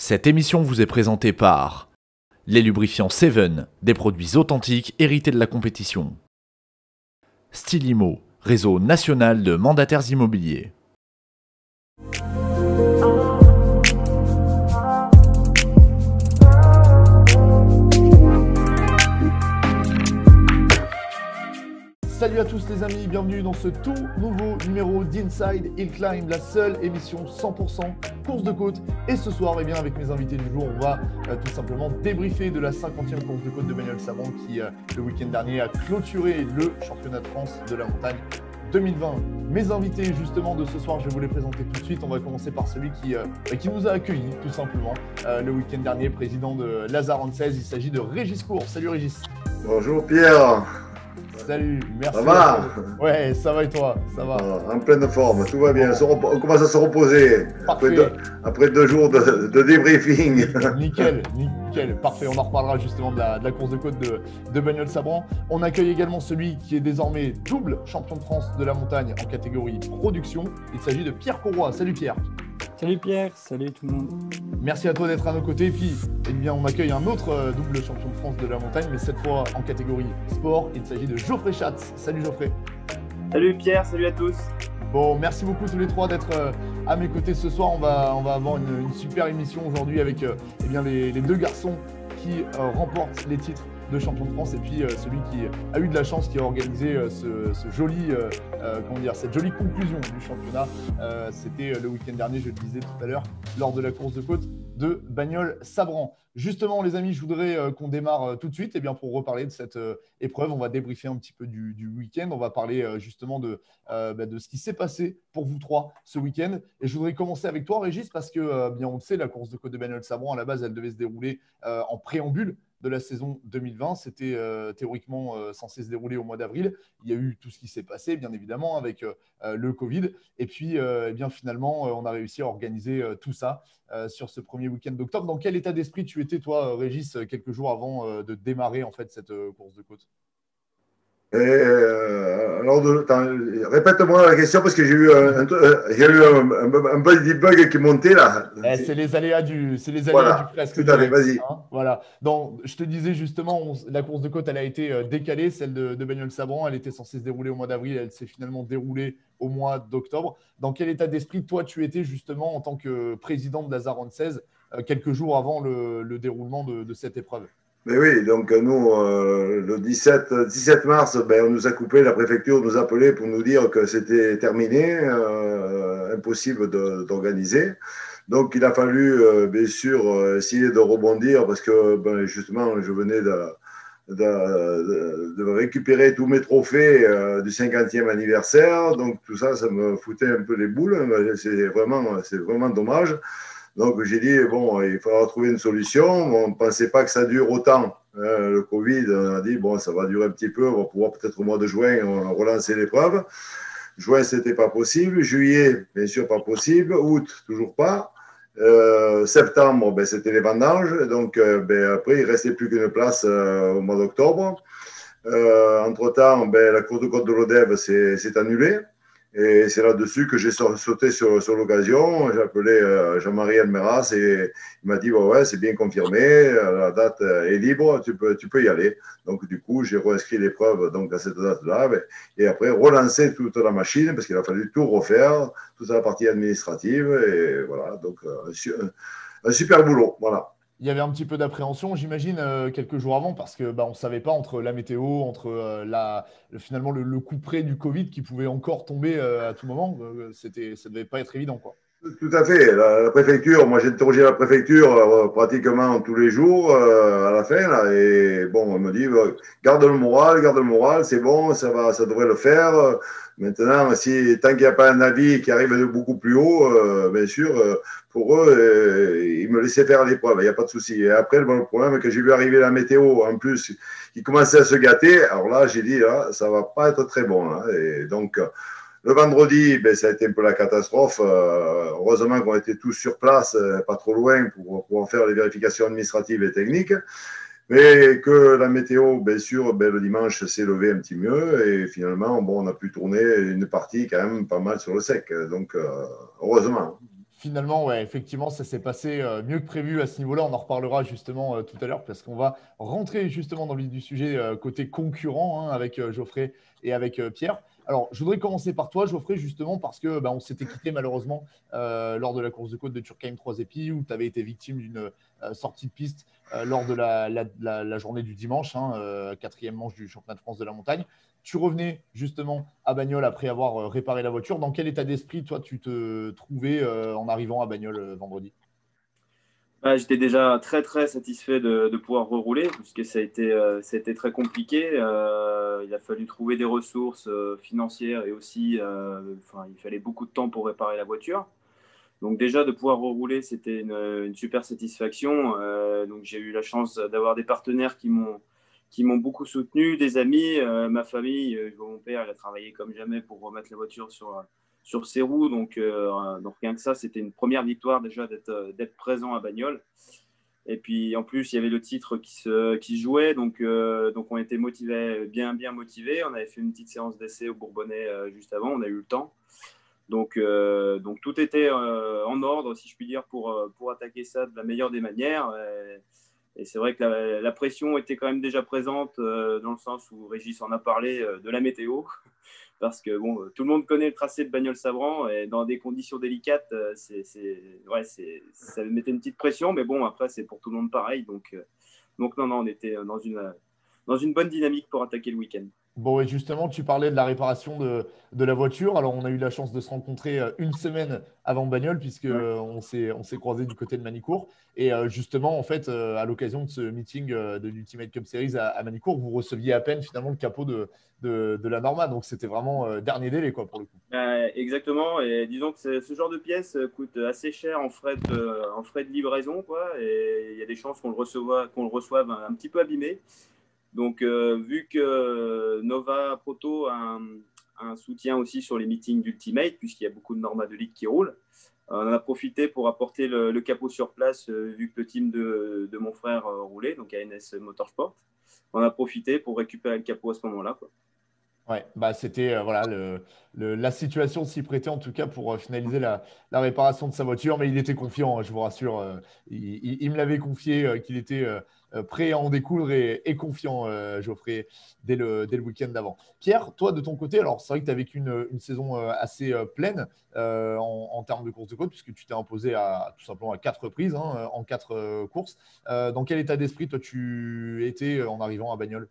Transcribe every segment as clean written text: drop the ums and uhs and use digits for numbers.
Cette émission vous est présentée par les lubrifiants Seven, des produits authentiques hérités de la compétition. Stylimo, réseau national de mandataires immobiliers. Salut à tous les amis, bienvenue dans ce tout nouveau numéro d'Inside Hill Climb, la seule émission 100% course de côte. Et ce soir, eh bien, avec mes invités du jour, on va tout simplement débriefer de la 50e course de côte de Bagnols Sabran qui, le week-end dernier, a clôturé le championnat de France de la montagne 2020. Mes invités justement de ce soir, je vais vous les présenter tout de suite. On va commencer par celui qui nous a accueillis tout simplement le week-end dernier, président de Lazare 16. Il s'agit de Régis Cour. Salut Régis. Bonjour Pierre. Salut, merci. Ça va? Ouais, ça va et toi? Ça va. En pleine forme, tout va bien. On commence à se reposer après deux jours de débriefing. Nickel, nickel. Parfait, on en reparlera justement de la course de côte de Bagnols Sabran. On accueille également celui qui est désormais double champion de France de la montagne en catégorie production. Il s'agit de Pierre Courroy. Salut Pierre. Salut Pierre, salut tout le monde. Merci à toi d'être à nos côtés. Et puis, eh bien, on accueille un autre double champion de France de la montagne, mais cette fois en catégorie sport. Il s'agit de Geoffrey Schatz. Salut Geoffrey. Salut Pierre, salut à tous. Bon, merci beaucoup tous les trois d'être à mes côtés ce soir. On va avoir une super émission aujourd'hui avec eh bien, les deux garçons qui remportent les titres de champion de France et puis celui qui a eu de la chance, qui a organisé cette jolie conclusion du championnat. C'était le week-end dernier, je le disais tout à l'heure, lors de la course de côte de Bagnols Sabran. Justement, les amis, je voudrais qu'on démarre tout de suite et bien, pour reparler de cette épreuve. On va débriefer un petit peu du week-end. On va parler justement de ce qui s'est passé pour vous trois ce week-end. Et je voudrais commencer avec toi, Régis, parce que, bien, on le sait, la course de côte de Bagnols Sabran, à la base, elle devait se dérouler en préambule de la saison 2020. C'était théoriquement censé se dérouler au mois d'avril. Il y a eu tout ce qui s'est passé, bien évidemment, avec le Covid. Et puis, eh bien, finalement, on a réussi à organiser tout ça sur ce premier week-end d'octobre. Dans quel état d'esprit tu étais, toi, Régis, quelques jours avant de démarrer en fait, cette course de côte? Alors, répète-moi la question parce que j'ai eu un petit bug qui montait là. C'est les aléas du presque. Tout à fait, vas-y. Hein, voilà. Donc, je te disais justement, la course de côte, elle a été décalée, celle de Bagnols Sabran. Elle était censée se dérouler au mois d'avril. Elle s'est finalement déroulée au mois d'octobre. Dans quel état d'esprit, toi, tu étais justement en tant que président de Lazare 16 quelques jours avant le déroulement de cette épreuve? Mais oui, donc nous, le 17 mars, on nous a coupé, la préfecture nous a appelé pour nous dire que c'était terminé, impossible d'organiser. Donc il a fallu, bien sûr, essayer de rebondir parce que justement, je venais de récupérer tous mes trophées du 50e anniversaire. Donc tout ça, ça me foutait un peu les boules. C'est vraiment dommage. Donc, j'ai dit, bon, il faudra trouver une solution. On ne pensait pas que ça dure autant. Le Covid, on a dit, bon, ça va durer un petit peu. On va pouvoir peut-être au mois de juin relancer l'épreuve. Juin, ce n'était pas possible. Juillet, bien sûr, pas possible. Août, toujours pas. Septembre, c'était les vendanges. Donc, après, il ne restait plus qu'une place au mois d'octobre. Entre-temps, la course de côte de l'Odève s'est annulée. Et c'est là-dessus que j'ai sauté sur l'occasion. J'ai appelé Jean-Marie Almeras et il m'a dit ouais, c'est bien confirmé, la date est libre, tu peux y aller. Donc du coup, j'ai réinscrit l'épreuve donc à cette date-là et après relancer toute la machine parce qu'il a fallu tout refaire, toute la partie administrative et voilà. Donc un super boulot, voilà. Il y avait un petit peu d'appréhension, j'imagine, quelques jours avant, parce que on ne savait pas entre la météo, entre finalement le coup près du Covid qui pouvait encore tomber à tout moment. Ça ne devait pas être évident, quoi. Tout à fait. La préfecture, moi j'ai interrogé la préfecture pratiquement tous les jours à la fin. Là, et bon, on me dit garde le moral, c'est bon, ça devrait le faire. Maintenant, tant qu'il n'y a pas un avis qui arrive de beaucoup plus haut, bien sûr, pour eux, ils me laissaient faire l'épreuve, il n'y a pas de souci. Et après, le problème est que j'ai vu arriver la météo, en plus, qui commençait à se gâter. Alors là, j'ai dit, là, ça ne va pas être très bon. Là. Et donc, le vendredi, ça a été un peu la catastrophe. Heureusement qu'on était tous sur place, pas trop loin, pour pouvoir faire les vérifications administratives et techniques. Mais que la météo, bien sûr, le dimanche s'est levé un petit mieux. Et finalement, on a pu tourner une partie quand même pas mal sur le sec. Donc, heureusement. Finalement, ouais, effectivement, ça s'est passé mieux que prévu à ce niveau-là. On en reparlera justement tout à l'heure parce qu'on va rentrer justement dans le vif du sujet côté concurrent hein, avec Geoffrey et avec Pierre. Alors, je voudrais commencer par toi, Geoffrey, justement parce que on s'était quitté malheureusement lors de la course de côte de Turkheim 3 épis où tu avais été victime d'une sortie de piste lors de la journée du dimanche, hein, quatrième manche du championnat de France de la montagne. Tu revenais justement à Bagnoles après avoir réparé la voiture. Dans quel état d'esprit, toi, tu te trouvais en arrivant à Bagnoles vendredi? J'étais déjà très très satisfait de pouvoir rerouler puisque ça a été très compliqué. Il a fallu trouver des ressources financières et aussi il fallait beaucoup de temps pour réparer la voiture. Donc déjà de pouvoir rerouler, c'était une super satisfaction. Donc j'ai eu la chance d'avoir des partenaires qui m'ont beaucoup soutenu, des amis, ma famille. Mon père, il a travaillé comme jamais pour remettre la voiture sur ses roues. Donc rien que ça, c'était une première victoire déjà d'être présent à Bagnoles. Et puis en plus, il y avait le titre qui se jouait, donc on était motivés, bien motivés. On avait fait une petite séance d'essai au Bourbonnais juste avant, on a eu le temps. Donc tout était en ordre, si je puis dire, pour attaquer ça de la meilleure des manières. Et c'est vrai que la pression était quand même déjà présente dans le sens où Régis en a parlé de la météo. Parce que tout le monde connaît le tracé de Bagnoles-Savran et dans des conditions délicates, ça mettait une petite pression. Mais bon, après, c'est pour tout le monde pareil. Donc non, on était dans une bonne dynamique pour attaquer le week-end. Bon, et justement, tu parlais de la réparation de la voiture. Alors, on a eu la chance de se rencontrer une semaine avant Bagnoles, puisque Ouais. on s'est croisés du côté de Manicourt. Et justement, en fait, à l'occasion de ce meeting de l'Ultimate Cup Series à Manicourt, vous receviez à peine finalement le capot de la Norma. Donc, c'était vraiment dernier délai, quoi, pour le coup. Exactement. Et disons que ce genre de pièce coûte assez cher en frais de livraison, quoi. Et il y a des chances qu'on le reçoive un petit peu abîmé. Donc, vu que Nova Proto a un soutien aussi sur les meetings d'Ultimate, puisqu'il y a beaucoup de Norma de ligue qui roulent, on en a profité pour apporter le capot sur place, vu que le team de mon frère roulait, donc ANS Motorsport. On a profité pour récupérer le capot à ce moment-là, quoi. Ouais, bah c'était voilà, la situation s'y prêtait en tout cas pour finaliser la réparation de sa voiture, mais il était confiant, hein, je vous rassure. Il me l'avait confié qu'il était prêt à en découdre et confiant, Geoffrey, dès le week-end d'avant. Pierre, toi de ton côté, alors c'est vrai que tu as vécu une saison assez pleine en termes de course de côte, puisque tu t'es imposé tout simplement à 4 reprises hein, en 4 courses. Dans quel état d'esprit toi tu étais en arrivant à Bagnoles?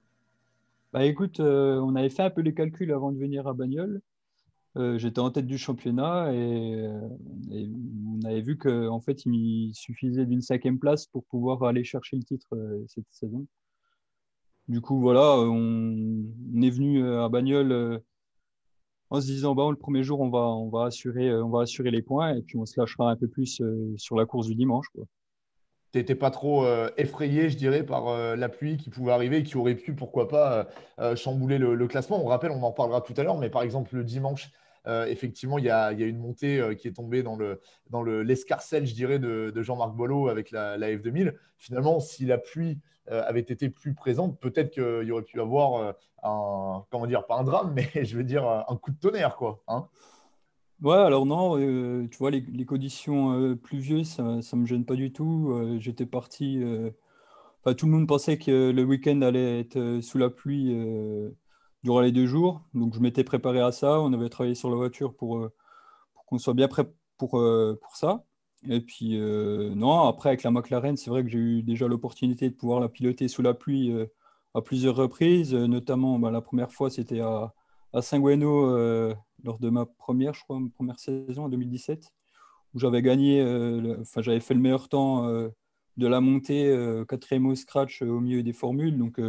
Bah écoute, on avait fait un peu les calculs avant de venir à Bagnoles. J'étais en tête du championnat et on avait vu qu'en fait, il suffisait d'une 5e place pour pouvoir aller chercher le titre cette saison. Du coup, voilà, on est venu à Bagnoles en se disant, bah, le premier jour, on va assurer les points et puis on se lâchera un peu plus sur la course du dimanche, quoi. T'étais pas trop effrayé, je dirais, par la pluie qui pouvait arriver et qui aurait pu, pourquoi pas, chambouler le classement. On rappelle, on en reparlera tout à l'heure, mais par exemple, le dimanche, effectivement, il y a une montée qui est tombée dans l'escarcelle, je dirais, de Jean-Marc Boileau avec la F2000. Finalement, si la pluie avait été plus présente, peut-être qu'il y aurait pu avoir comment dire, pas un drame, mais je veux dire un coup de tonnerre, quoi. Hein. Ouais, alors non, tu vois, les conditions pluvieuses, ça ne me gêne pas du tout. J'étais parti. Enfin, tout le monde pensait que le week-end allait être sous la pluie durant les 2 jours. Donc, je m'étais préparé à ça. On avait travaillé sur la voiture pour qu'on soit bien prêt pour ça. Et puis, non, après, avec la McLaren, c'est vrai que j'ai eu déjà l'opportunité de pouvoir la piloter sous la pluie à plusieurs reprises. Notamment, bah, la première fois, c'était à Saint-Gueno lors de ma première saison en 2017, où j'avais gagné, j'avais fait le meilleur temps de la montée, 4e au scratch au milieu des formules. Donc,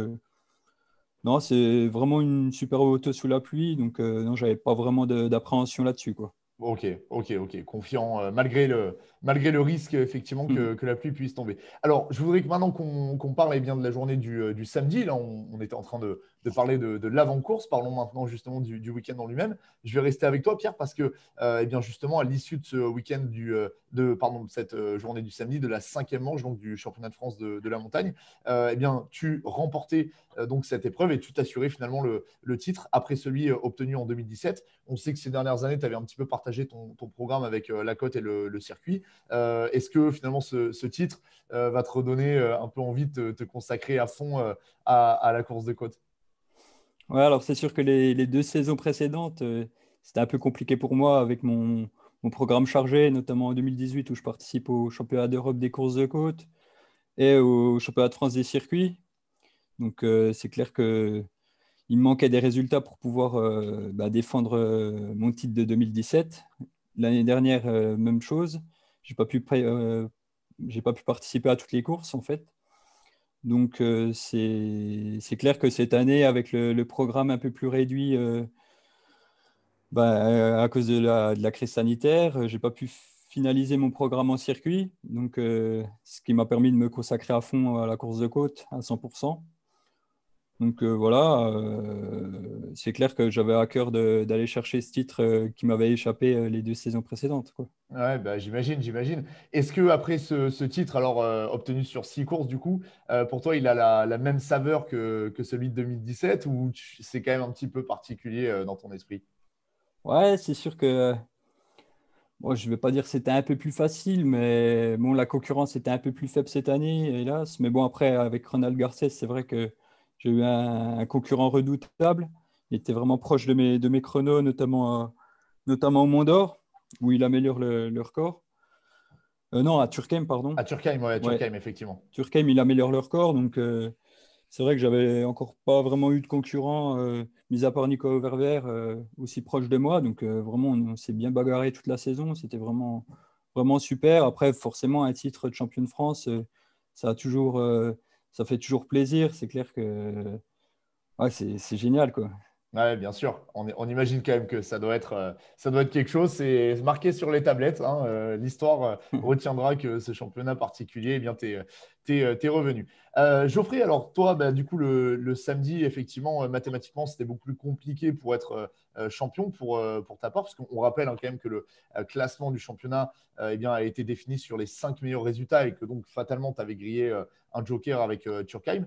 non, c'est vraiment une super auto sous la pluie. Donc, non, j'avais pas vraiment d'appréhension là-dessus, quoi. Ok, ok. Confiant, malgré le risque, effectivement, que la pluie puisse tomber. Alors, je voudrais que maintenant qu'on parle eh bien, de la journée du samedi, là, on était en train de parler de l'avant-course, parlons maintenant justement du week-end en lui-même. Je vais rester avec toi, Pierre, parce que, eh bien, justement, à l'issue de ce week-end de cette journée du samedi, de la 5e manche, donc du championnat de France de la montagne, eh bien, tu remportais donc cette épreuve et tu t'assurais finalement le titre après celui obtenu en 2017. On sait que ces dernières années, tu avais un petit peu partagé partager ton programme avec la côte et le circuit. Est-ce que finalement ce titre va te redonner un peu envie de te consacrer à fond à la course de côte? Ouais, alors c'est sûr que les 2 saisons précédentes, c'était un peu compliqué pour moi avec mon programme chargé, notamment en 2018 où je participe au championnat d'Europe des courses de côte et au championnat de France des circuits. Donc c'est clair que il me manquait des résultats pour pouvoir défendre mon titre de 2017. L'année dernière, même chose. J'ai pas pu participer à toutes les courses en fait. Donc c'est clair que cette année, avec le programme un peu plus réduit à cause de la crise sanitaire, j'ai pas pu finaliser mon programme en circuit. Donc ce qui m'a permis de me consacrer à fond à la course de côte à 100%. Donc voilà, c'est clair que j'avais à cœur d'aller chercher ce titre qui m'avait échappé les 2 saisons précédentes, quoi. Ouais, bah, j'imagine. Est-ce que après ce titre, alors obtenu sur 6 courses, du coup, pour toi, il a la même saveur que celui de 2017 ou c'est quand même un petit peu particulier dans ton esprit? Ouais, c'est sûr que bon, je ne vais pas dire que c'était un peu plus facile, mais bon, la concurrence était un peu plus faible cette année, hélas. Mais bon, après, avec Ronald Garcés, c'est vrai que j'ai eu un concurrent redoutable. Il était vraiment proche de mes chronos, notamment au Mont d'Or, où il améliore le record. Non, à Turckheim, pardon. À Turckheim, ouais, à Ouais, Turckheim, effectivement. Turckheim, il améliore le record. Donc, c'est vrai que j'avais encore pas vraiment eu de concurrent, mis à part Nico Verver, aussi proche de moi. Donc, vraiment, on s'est bien bagarré toute la saison. C'était vraiment super. Après, forcément, un titre de champion de France, ça a toujours, ça fait toujours plaisir. C'est clair que ouais, c'est génial, quoi. Ouais, bien sûr. On imagine quand même que ça doit être quelque chose. C'est marqué sur les tablettes, hein. L'histoire retiendra que ce championnat particulier, eh bien, t'es revenu. Geoffrey, alors toi, bah, du coup, le samedi, effectivement, mathématiquement, c'était beaucoup plus compliqué pour être champion pour ta part, parce qu'on rappelle hein, quand même que le classement du championnat eh bien, a été défini sur les 5 meilleurs résultats et que donc, fatalement, tu avais grillé un joker avec Turckheim.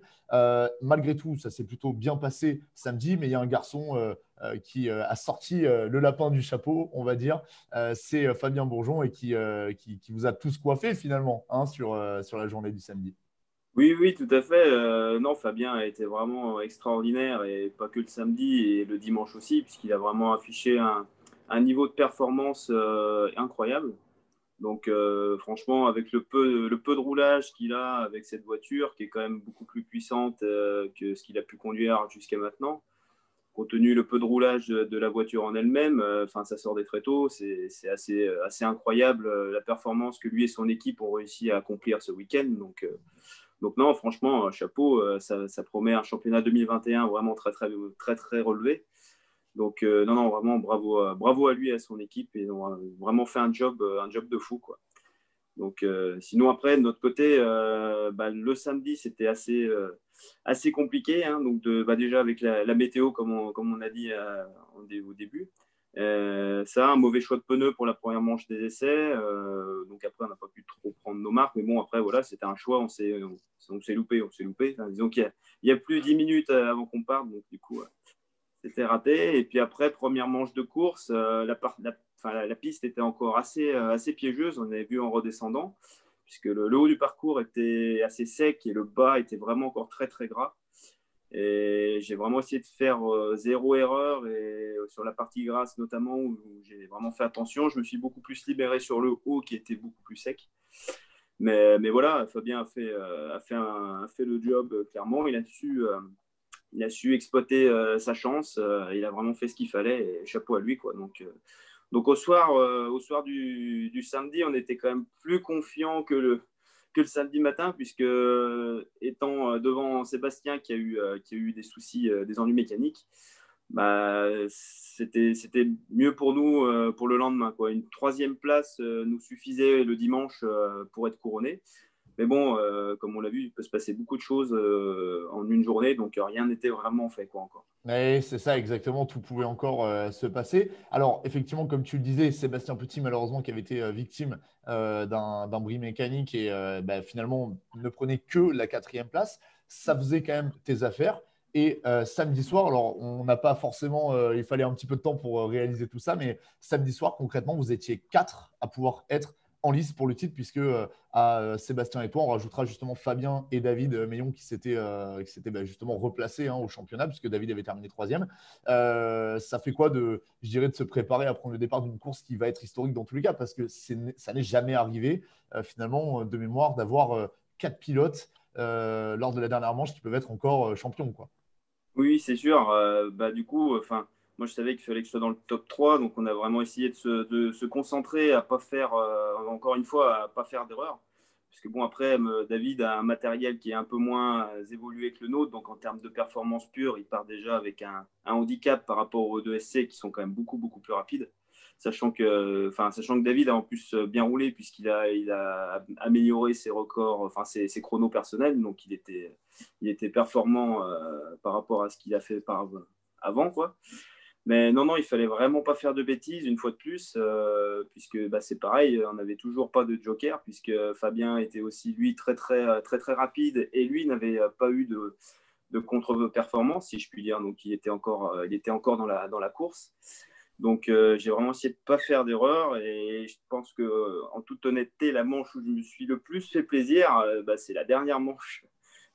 Malgré tout, ça s'est plutôt bien passé samedi, mais il y a un garçon qui a sorti le lapin du chapeau, on va dire. C'est Fabien Bourgeon et qui vous a tous coiffé finalement hein, sur la journée du samedi. Oui, oui, tout à fait. Non, Fabien a été vraiment extraordinaire et pas que le samedi et le dimanche aussi, puisqu'il a vraiment affiché un niveau de performance incroyable. Donc, franchement, avec le peu de roulage qu'il a avec cette voiture, qui est quand même beaucoup plus puissante que ce qu'il a pu conduire jusqu'à maintenant, compte tenu le peu de roulage de la voiture en elle-même, ça sort des tréteaux, c'est assez incroyable la performance que lui et son équipe ont réussi à accomplir ce week-end. Donc non, franchement, chapeau, ça promet un championnat 2021 vraiment très, très, très, très relevé. Donc non, non, vraiment bravo à lui et à son équipe. Ils ont vraiment fait un job de fou, quoi. Donc sinon après, de notre côté, le samedi, c'était assez compliqué. Hein, donc déjà avec la météo, comme on a dit au début. Ça, un mauvais choix de pneus pour la première manche des essais. Donc après, on n'a pas pu trop prendre nos marques. Mais bon, après, voilà, c'était un choix. On s'est loupé. Enfin, disons qu'il y a plus de 10 minutes avant qu'on parte. Donc du coup, c'était raté. Et puis après, première manche de course, la piste était encore assez piégeuse. On avait vu en redescendant, puisque le haut du parcours était assez sec et le bas était vraiment encore très, très gras. Et j'ai vraiment essayé de faire zéro erreur et sur la partie grasse notamment où j'ai vraiment fait attention. Je me suis beaucoup plus libéré sur le haut qui était beaucoup plus sec. Mais voilà, Fabien a fait le job clairement. Il a su exploiter sa chance. Il a vraiment fait ce qu'il fallait et chapeau à lui, quoi. Donc au soir du samedi, on était quand même plus confiant que le samedi matin, puisque étant devant Sébastien qui a eu des soucis, des ennuis mécaniques, c'était mieux pour nous pour le lendemain, quoi. Une troisième place nous suffisait le dimanche pour être couronné. Mais bon, comme on l'a vu, il peut se passer beaucoup de choses en une journée, donc rien n'était vraiment fait, quoi, encore. Mais c'est ça exactement, tout pouvait encore se passer. Alors effectivement, comme tu le disais, Sébastien Petit, malheureusement, qui avait été victime d'un bris mécanique et finalement ne prenait que la 4e place, ça faisait quand même tes affaires. Et samedi soir, alors on n'a pas forcément, il fallait un petit peu de temps pour réaliser tout ça, mais samedi soir, concrètement, vous étiez 4 à pouvoir être en lice pour le titre, puisque à Sébastien et toi, on rajoutera justement Fabien et David Meillon qui s'étaient justement replacés au championnat, puisque David avait terminé 3e. Ça fait quoi je dirais, de se préparer à prendre le départ d'une course qui va être historique dans tous les cas, parce que ça n'est jamais arrivé, finalement, de mémoire, d'avoir 4 pilotes lors de la dernière manche qui peuvent être encore champions, quoi. Oui, c'est sûr. Du coup, moi, je savais qu'il fallait que je sois dans le top 3. Donc, on a vraiment essayé de se concentrer à pas faire, encore une fois, à pas faire d'erreur. Parce que bon, après, David a un matériel qui est un peu moins évolué que le nôtre. Donc, en termes de performance pure, il part déjà avec un handicap par rapport aux deux SC qui sont quand même beaucoup, beaucoup plus rapides. Sachant que David a en plus bien roulé puisqu'il a amélioré ses records, ses chronos personnels. Donc, il était performant par rapport à ce qu'il a fait avant, quoi. Mais non, il fallait vraiment pas faire de bêtises une fois de plus, puisque c'est pareil, on n'avait toujours pas de joker, puisque Fabien était aussi lui très très très très rapide et lui n'avait pas eu de contre-performance, si je puis dire. Donc il était encore dans la course. Donc j'ai vraiment essayé de pas faire d'erreur et je pense que en toute honnêteté, la manche où je me suis le plus fait plaisir, c'est la dernière manche.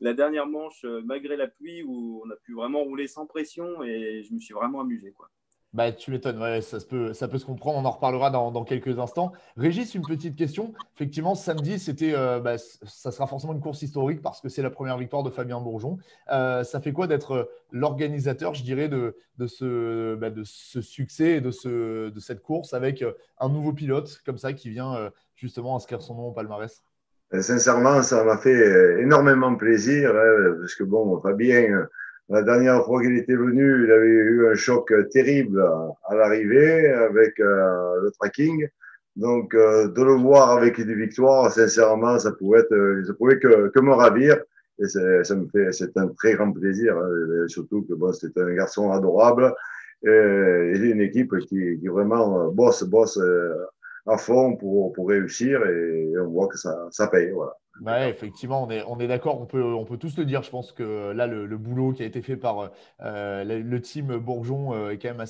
La dernière manche, malgré la pluie, où on a pu vraiment rouler sans pression et je me suis vraiment amusé, quoi. Bah, tu m'étonnes, ouais, ça peut se comprendre, on en reparlera dans quelques instants. Régis, une petite question. Effectivement, samedi, ça sera forcément une course historique parce que c'est la première victoire de Fabien Bourgeon. Ça fait quoi d'être l'organisateur, je dirais, de ce succès et de cette course avec un nouveau pilote comme ça qui vient justement inscrire son nom au palmarès? Sincèrement, ça m'a fait énormément plaisir, hein, parce que bon, Fabien, la dernière fois qu'il était venu, il avait eu un choc terrible à l'arrivée avec le tracking. Donc, de le voir avec une victoire, sincèrement, ça pouvait que me ravir. Et c'est un très grand plaisir, hein, et surtout que bon, c'était un garçon adorable et une équipe qui vraiment bosse à fond pour réussir et on voit que ça paye. Voilà. Ouais, effectivement, on est d'accord, on peut tous le dire. Je pense que là, le boulot qui a été fait par le team Bourgeon est quand même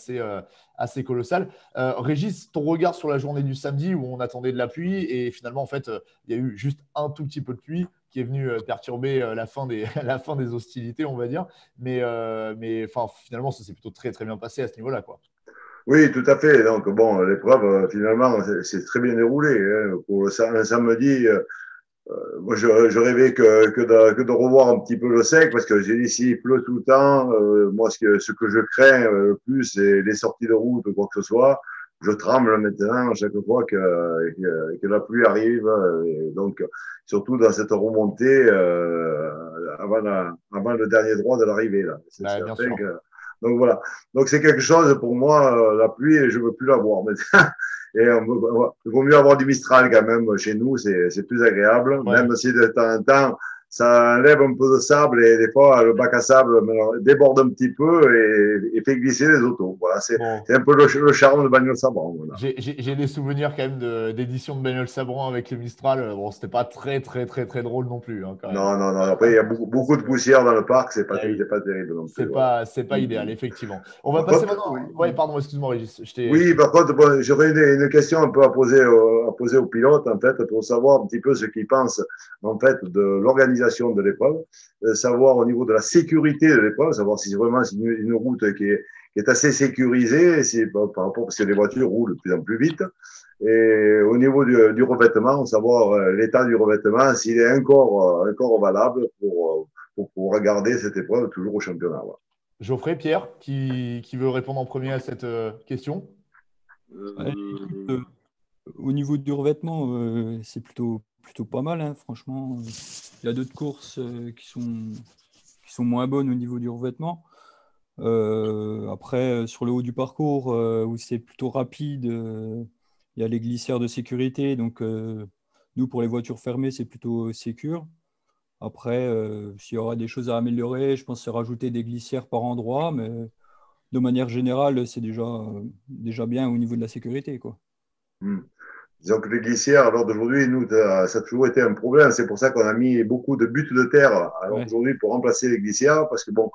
assez colossal. Régis, ton regard sur la journée du samedi où on attendait de la pluie et finalement, en fait, il y a eu juste un tout petit peu de pluie qui est venu perturber la fin la fin des hostilités, on va dire. Mais finalement, ça s'est plutôt très, très bien passé à ce niveau-là, quoi. Oui, tout à fait. Donc, bon, l'épreuve, finalement, c'est très bien déroulé. Hein. Pour un samedi, moi, je rêvais que de revoir un petit peu le sec parce que j'ai dit, s'il pleut tout le temps, moi, ce que je crains le plus, c'est les sorties de route ou quoi que ce soit. Je tremble maintenant à chaque fois que la pluie arrive. Et donc, surtout dans cette remontée avant le dernier droit de l'arrivée. Là. C'est Bah, bien certain sûr. que. Donc, voilà. Donc, c'est quelque chose pour moi, la pluie, je ne veux plus la voir maintenant. Et il vaut mieux avoir du Mistral quand même chez nous, c'est plus agréable, Ouais. même si de temps en temps, ça enlève un peu de sable et des fois, le bac à sable déborde un petit peu et fait glisser les autos. Voilà, c'est Bon. un peu le charme de Bagnole Sabran. Voilà. J'ai des souvenirs quand même d'édition de Bagnole Sabran avec le Mistral. Bon, c'était pas très, très, très, très drôle non plus, hein, quand même. Non, non, non. Après, il y a beaucoup de poussière dans le parc, Ah oui, c'est pas terrible non plus. c'est Voilà. pas idéal, effectivement. On va Par passer contre, maintenant. oui. Ouais, pardon, excuse-moi, Régis. Oui, par contre, bon, j'aurais une question un peu à poser au pilote, en fait, pour savoir un petit peu ce qu'il pense, en fait, de l'organisation de l'épreuve, savoir au niveau de la sécurité de l'épreuve, savoir si vraiment c'est une route qui est assez sécurisée, par rapport, parce que les voitures roulent de plus en plus vite, et au niveau du revêtement, savoir l'état du revêtement, s'il est encore valable pour garder cette épreuve toujours au championnat. Voilà. Geoffrey, Pierre, qui veut répondre en premier à cette question? Ouais, Euh, écoute, au niveau du revêtement, c'est plutôt pas mal, hein, franchement. Il y a d'autres courses qui sont moins bonnes au niveau du revêtement. Après, sur le haut du parcours, où c'est plutôt rapide, il y a les glissières de sécurité. Donc, nous, pour les voitures fermées, c'est plutôt sécure. Après, s'il y aura des choses à améliorer, je pense que c'est rajouter des glissières par endroit, mais de manière générale, c'est déjà bien au niveau de la sécurité, quoi. Hmm. Disons que les glissières, à l'heure d'aujourd'hui, nous, ça a toujours été un problème. C'est pour ça qu'on a mis beaucoup de buts de terre. Alors Ouais. aujourd'hui, pour remplacer les glissières, parce que bon,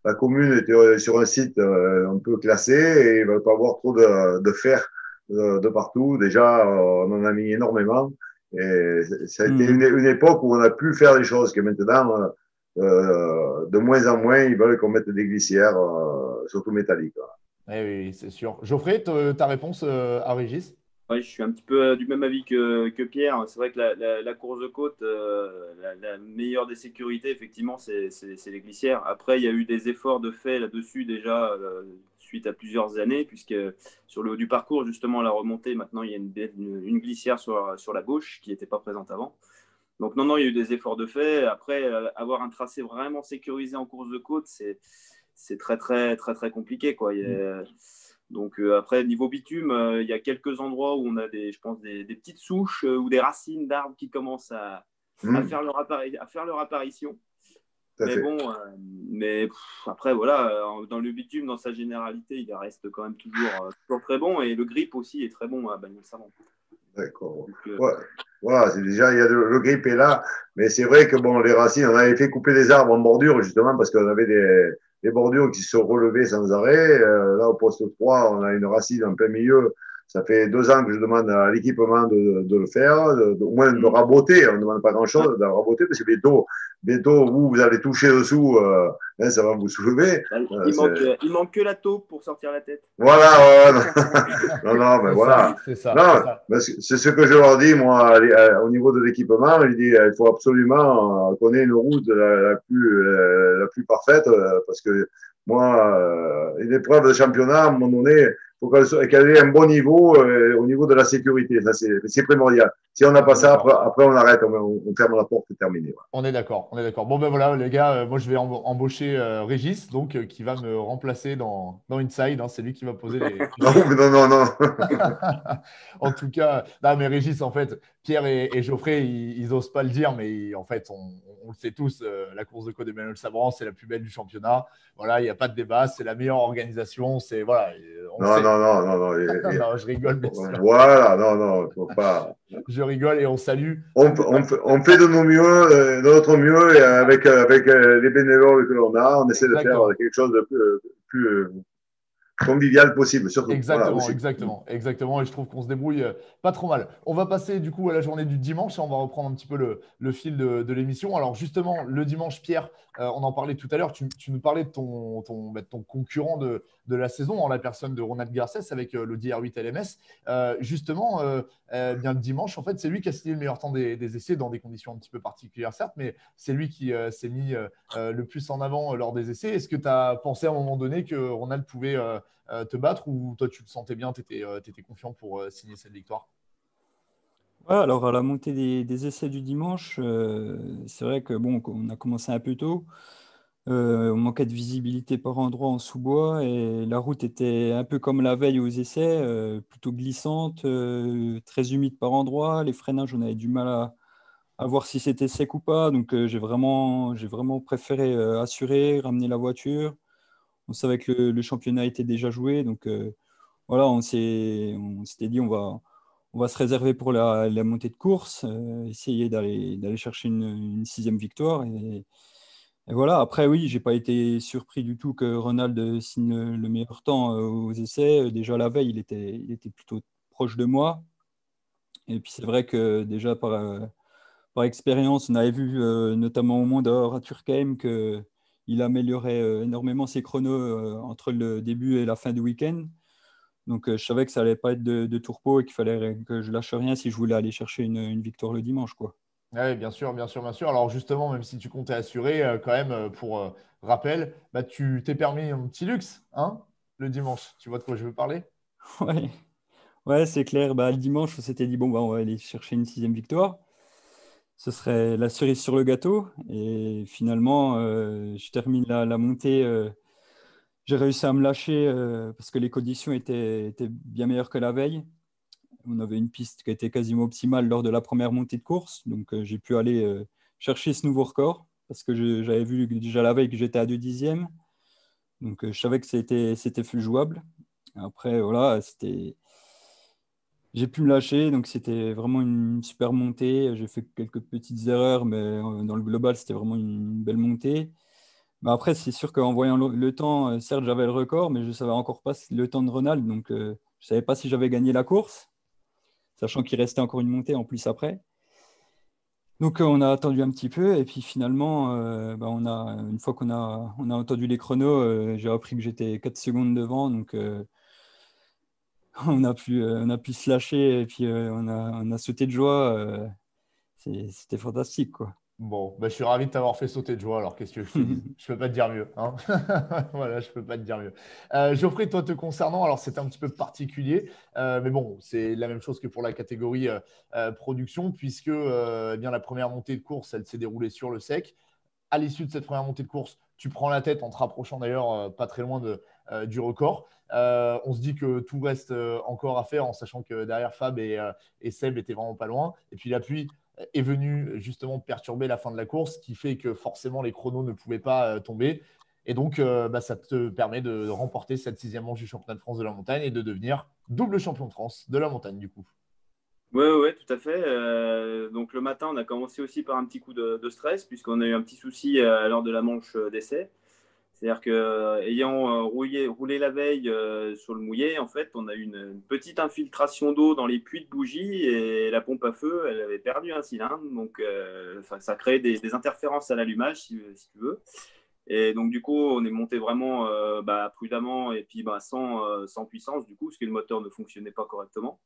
la commune était sur un site un peu classé et il ne va pas avoir trop de fer de partout. Déjà, on en a mis énormément. Et ça a été une époque où on a pu faire des choses que maintenant, de moins en moins, ils veulent qu'on mette des glissières, surtout métalliques. Eh oui, c'est sûr. Geoffrey, ta réponse à Régis? Ouais, je suis un petit peu du même avis que Pierre. C'est vrai que la course de côte, la meilleure des sécurités, effectivement, c'est les glissières. Après, il y a eu des efforts de fait là-dessus déjà suite à plusieurs années, puisque sur le haut du parcours, justement, la remontée, maintenant, il y a une glissière sur la gauche qui n'était pas présente avant. Donc, non, il y a eu des efforts de fait. Après, avoir un tracé vraiment sécurisé en course de côte, c'est très, très, très, très compliqué, quoi. Donc après, niveau bitume, il y a quelques endroits où on a je pense des petites souches ou des racines d'arbres qui commencent à faire leur apparition. Mais bon, après, voilà, dans le bitume, dans sa généralité, il reste quand même toujours très bon. Et le grip aussi est très bon à Bagnols-Savon. D'accord. Ouais. Voilà, c'est déjà, il y a le grip est là, mais c'est vrai que bon, les racines, on avait fait couper des arbres en bordure, justement, parce qu'on avait des bordures qui se relevaient sans arrêt. Là, au poste 3, on a une racine en plein milieu. Ça fait 2 ans que je demande à l'équipement de le faire, au moins de raboter. On ne demande pas grand-chose, de raboter, parce que bientôt vous allez toucher dessous, ça va vous soulever. Il manque que la taupe pour sortir la tête. Voilà, non, mais voilà. C'est ça. Non, c'est ce que je leur dis, moi, au niveau de l'équipement. Je dis, il faut absolument qu'on ait une route la plus parfaite, parce que moi, une épreuve de championnat, à un moment donné, il faut qu'elle ait un bon niveau au niveau de la sécurité. Ça, c'est primordial. Si on n'a pas ça, après on arrête, on ferme la porte, c'est terminé. Voilà. On est d'accord. Bon, ben voilà, les gars, moi je vais embaucher Régis, donc qui va me remplacer dans Inside. Hein, c'est lui qui va poser les. Non. En tout cas, non, mais Régis, en fait, Pierre et Geoffrey, ils n'osent pas le dire, mais en fait, on le sait tous, la course de côte de Bagnols-Savran, c'est la plus belle du championnat. Voilà, il n'y a pas de débat, c'est la meilleure organisation. C'est voilà. Non. Non, je rigole. Voilà, non, faut pas. Je rigole et on salue. On fait de notre mieux, et avec les bénévoles que l'on a, on essaie de faire quelque chose de plus convivial possible, surtout. Exactement. Et je trouve qu'on se débrouille pas trop mal. On va passer du coup à la journée du dimanche et on va reprendre un petit peu le fil de l'émission. Alors justement, le dimanche, Pierre, on en parlait tout à l'heure, tu nous parlais de ton concurrent de la saison, en la personne de Ronald Garcès avec le DR8 LMS. Justement, bien le dimanche, en fait, c'est lui qui a signé le meilleur temps des essais dans des conditions un petit peu particulières, certes, mais c'est lui qui s'est mis le plus en avant lors des essais. Est-ce que tu as pensé à un moment donné que Ronald pouvait te battre ou toi tu le sentais bien, tu étais confiant pour signer cette victoire? Ouais, alors à la montée des essais du dimanche, c'est vrai que bon, on a commencé un peu tôt. On manquait de visibilité par endroits en sous-bois et la route était un peu comme la veille aux essais, plutôt glissante, très humide par endroits. Les freinages, on avait du mal à voir si c'était sec ou pas. Donc j'ai vraiment préféré assurer, ramener la voiture. On savait que le championnat était déjà joué. Donc voilà, on s'était dit on va se réserver pour la montée de course, essayer d'aller chercher une 6e victoire. Et voilà, après, oui, j'ai pas été surpris du tout que Ronald signe le meilleur temps aux essais. Déjà la veille, il était plutôt proche de moi. Et puis c'est vrai que déjà par expérience, on avait vu notamment au Mont d'Or à Turckheim qu'il améliorait énormément ses chronos entre le début et la fin du week-end. Donc je savais que ça allait pas être de tourpeau et qu'il fallait que je lâche rien si je voulais aller chercher une victoire le dimanche, quoi. Oui, bien sûr. Alors justement, même si tu comptais assurer, quand même, pour rappel, bah, tu t'es permis un petit luxe, hein, le dimanche. Tu vois de quoi je veux parler? Ouais, ouais, c'est clair. Bah, le dimanche, on s'était dit, bon, bah, on va aller chercher une 6e victoire. Ce serait la cerise sur le gâteau. Et finalement, je termine la montée. J'ai réussi à me lâcher parce que les conditions étaient bien meilleures que la veille. On avait une piste qui était quasiment optimale lors de la première montée de course. Donc, j'ai pu aller chercher ce nouveau record parce que j'avais vu déjà la veille que j'étais à 2 dixièmes. Donc, je savais que c'était jouable. Après, voilà, j'ai pu me lâcher. Donc, c'était vraiment une super montée. J'ai fait quelques petites erreurs, mais dans le global, c'était vraiment une belle montée. Bah après, c'est sûr qu'en voyant le temps, certes, j'avais le record, mais je ne savais encore pas le temps de Ronald. Donc, je ne savais pas si j'avais gagné la course, sachant qu'il restait encore une montée en plus après. Donc, on a attendu un petit peu. Et puis, finalement, une fois on a entendu les chronos, j'ai appris que j'étais 4 secondes devant. Donc, on a pu se lâcher et puis on a sauté de joie. C'était fantastique, quoi. Bon, bah, je suis ravi de t'avoir fait sauter de joie. Alors, qu'est-ce que je te dis? Je peux pas te dire mieux, hein. Voilà, je peux pas te dire mieux. Geoffrey, toi, te concernant, alors c'est un petit peu particulier, mais bon, c'est la même chose que pour la catégorie production, puisque eh bien, la première montée de course, elle s'est déroulée sur le sec. À l'issue de cette première montée de course, tu prends la tête en te rapprochant d'ailleurs pas très loin du record. On se dit que tout reste encore à faire en sachant que derrière Fab et Seb étaient vraiment pas loin. Et puis la pluie est venue justement perturber la fin de la course, ce qui fait que forcément les chronos ne pouvaient pas tomber. Et donc, ça te permet de remporter cette 6e manche du championnat de France de la montagne et de devenir double champion de France de la montagne du coup. Ouais, ouais, ouais, tout à fait. Donc le matin, on a commencé aussi par un petit coup de stress, puisqu'on a eu un petit souci lors de la manche d'essai. C'est-à-dire qu'ayant roulé la veille sur le mouillé, en fait, on a eu une petite infiltration d'eau dans les puits de bougie et la pompe à feu, elle avait perdu un cylindre. Donc, ça crée des interférences à l'allumage, si tu veux. Et donc, du coup, on est monté vraiment prudemment et puis sans puissance, du coup, parce que le moteur ne fonctionnait pas correctement.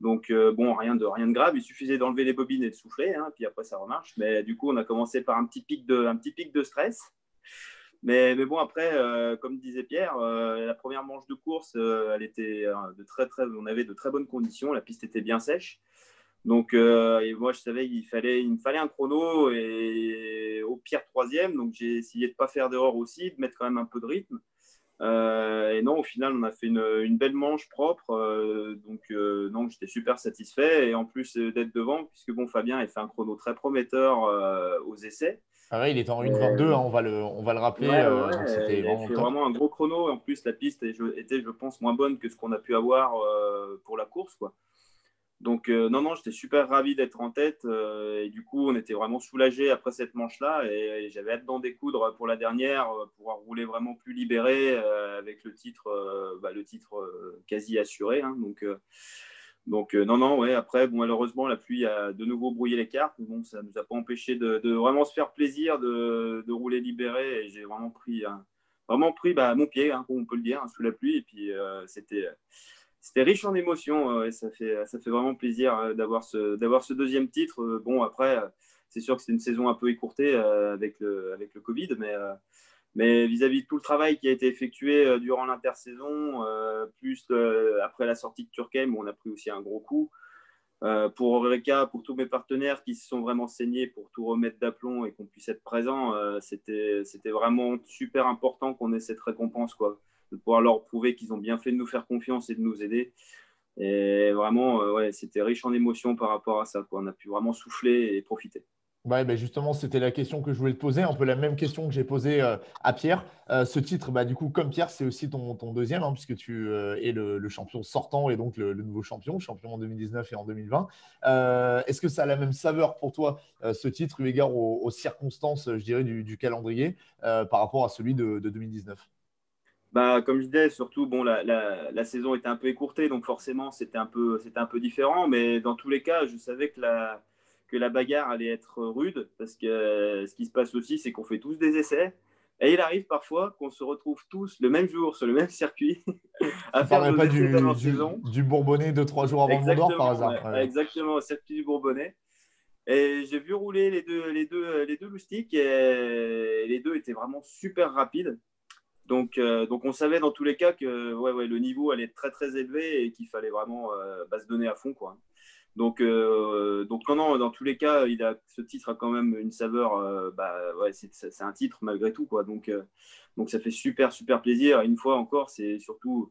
Donc, bon, rien de grave. Il suffisait d'enlever les bobines et de souffler, hein, puis après, ça remarche. Mais du coup, on a commencé par un petit pic de stress. Mais bon, après, comme disait Pierre, la première manche de course, elle était on avait de très bonnes conditions. La piste était bien sèche. Donc, et moi, je savais qu'il me fallait un chrono et au pire 3e. Donc, j'ai essayé de ne pas faire d'erreur aussi, de mettre quand même un peu de rythme. Et non, au final, on a fait une belle manche propre. Donc, j'étais super satisfait. Et en plus d'être devant, puisque bon, Fabien a fait un chrono très prometteur aux essais. Ah ouais, il était en 1,22, hein, on va le rappeler. Ouais, Donc, ouais, c'était il avait vraiment fait top. vraiment un gros chrono. Et en plus, la piste était, je pense, moins bonne que ce qu'on a pu avoir pour la course, quoi. Donc, non, j'étais super ravi d'être en tête. Et du coup, on était vraiment soulagés après cette manche-là. Et j'avais hâte d'en découdre pour la dernière, pouvoir rouler vraiment plus libéré avec le titre quasi assuré, hein. Donc, non, ouais. Après, bon, malheureusement, la pluie a de nouveau brouillé les cartes. Mais bon, ça ne nous a pas empêché de vraiment se faire plaisir, de rouler libéré. Et j'ai vraiment pris mon pied, hein, comme on peut le dire, hein, sous la pluie. Et puis, c'était riche en émotions. Et ça fait vraiment plaisir d'avoir ce deuxième titre. Bon, après, c'est sûr que c'est une saison un peu écourtée avec le Covid, mais vis-à-vis de tout le travail qui a été effectué durant l'intersaison, plus après la sortie de Turckheim, où on a pris aussi un gros coup. Pour Eureka, pour tous mes partenaires qui se sont vraiment saignés pour tout remettre d'aplomb et qu'on puisse être présent, c'était vraiment super important qu'on ait cette récompense, quoi, de pouvoir leur prouver qu'ils ont bien fait de nous faire confiance et de nous aider. Et vraiment, ouais, c'était riche en émotions par rapport à ça, quoi. On a pu vraiment souffler et profiter. Ouais, ben justement, c'était la question que je voulais te poser, un peu la même question que j'ai posée à Pierre. Ce titre, bah, du coup, comme Pierre, c'est aussi ton deuxième, hein, puisque tu es le champion sortant et donc le nouveau champion en 2019 et en 2020. Est-ce que ça a la même saveur pour toi, ce titre, eu égard aux circonstances, je dirais, du calendrier par rapport à celui de 2019? Bah, comme je disais, surtout, bon, la saison était un peu écourtée, donc forcément, c'était un peu différent. Mais dans tous les cas, je savais que la bagarre allait être rude, parce que ce qui se passe aussi, c'est qu'on fait tous des essais. Et il arrive parfois qu'on se retrouve tous le même jour, sur le même circuit, Tu à faire parlerais nos pas essais d'avant-saison. du Bourbonnais 2-3 jours avant le Mont d'Or, par Exactement, hasard? ouais, Ouais. exactement, au circuit du Bourbonnais. Et j'ai vu rouler les deux loustiques et les deux étaient vraiment super rapides. Donc, on savait dans tous les cas que ouais, le niveau allait être très très élevé et qu'il fallait vraiment se donner à fond, quoi. Donc non, dans tous les cas, ce titre a quand même une saveur. Ouais, c'est un titre malgré tout, quoi. Donc ça fait super super plaisir. Et une fois encore, c'est surtout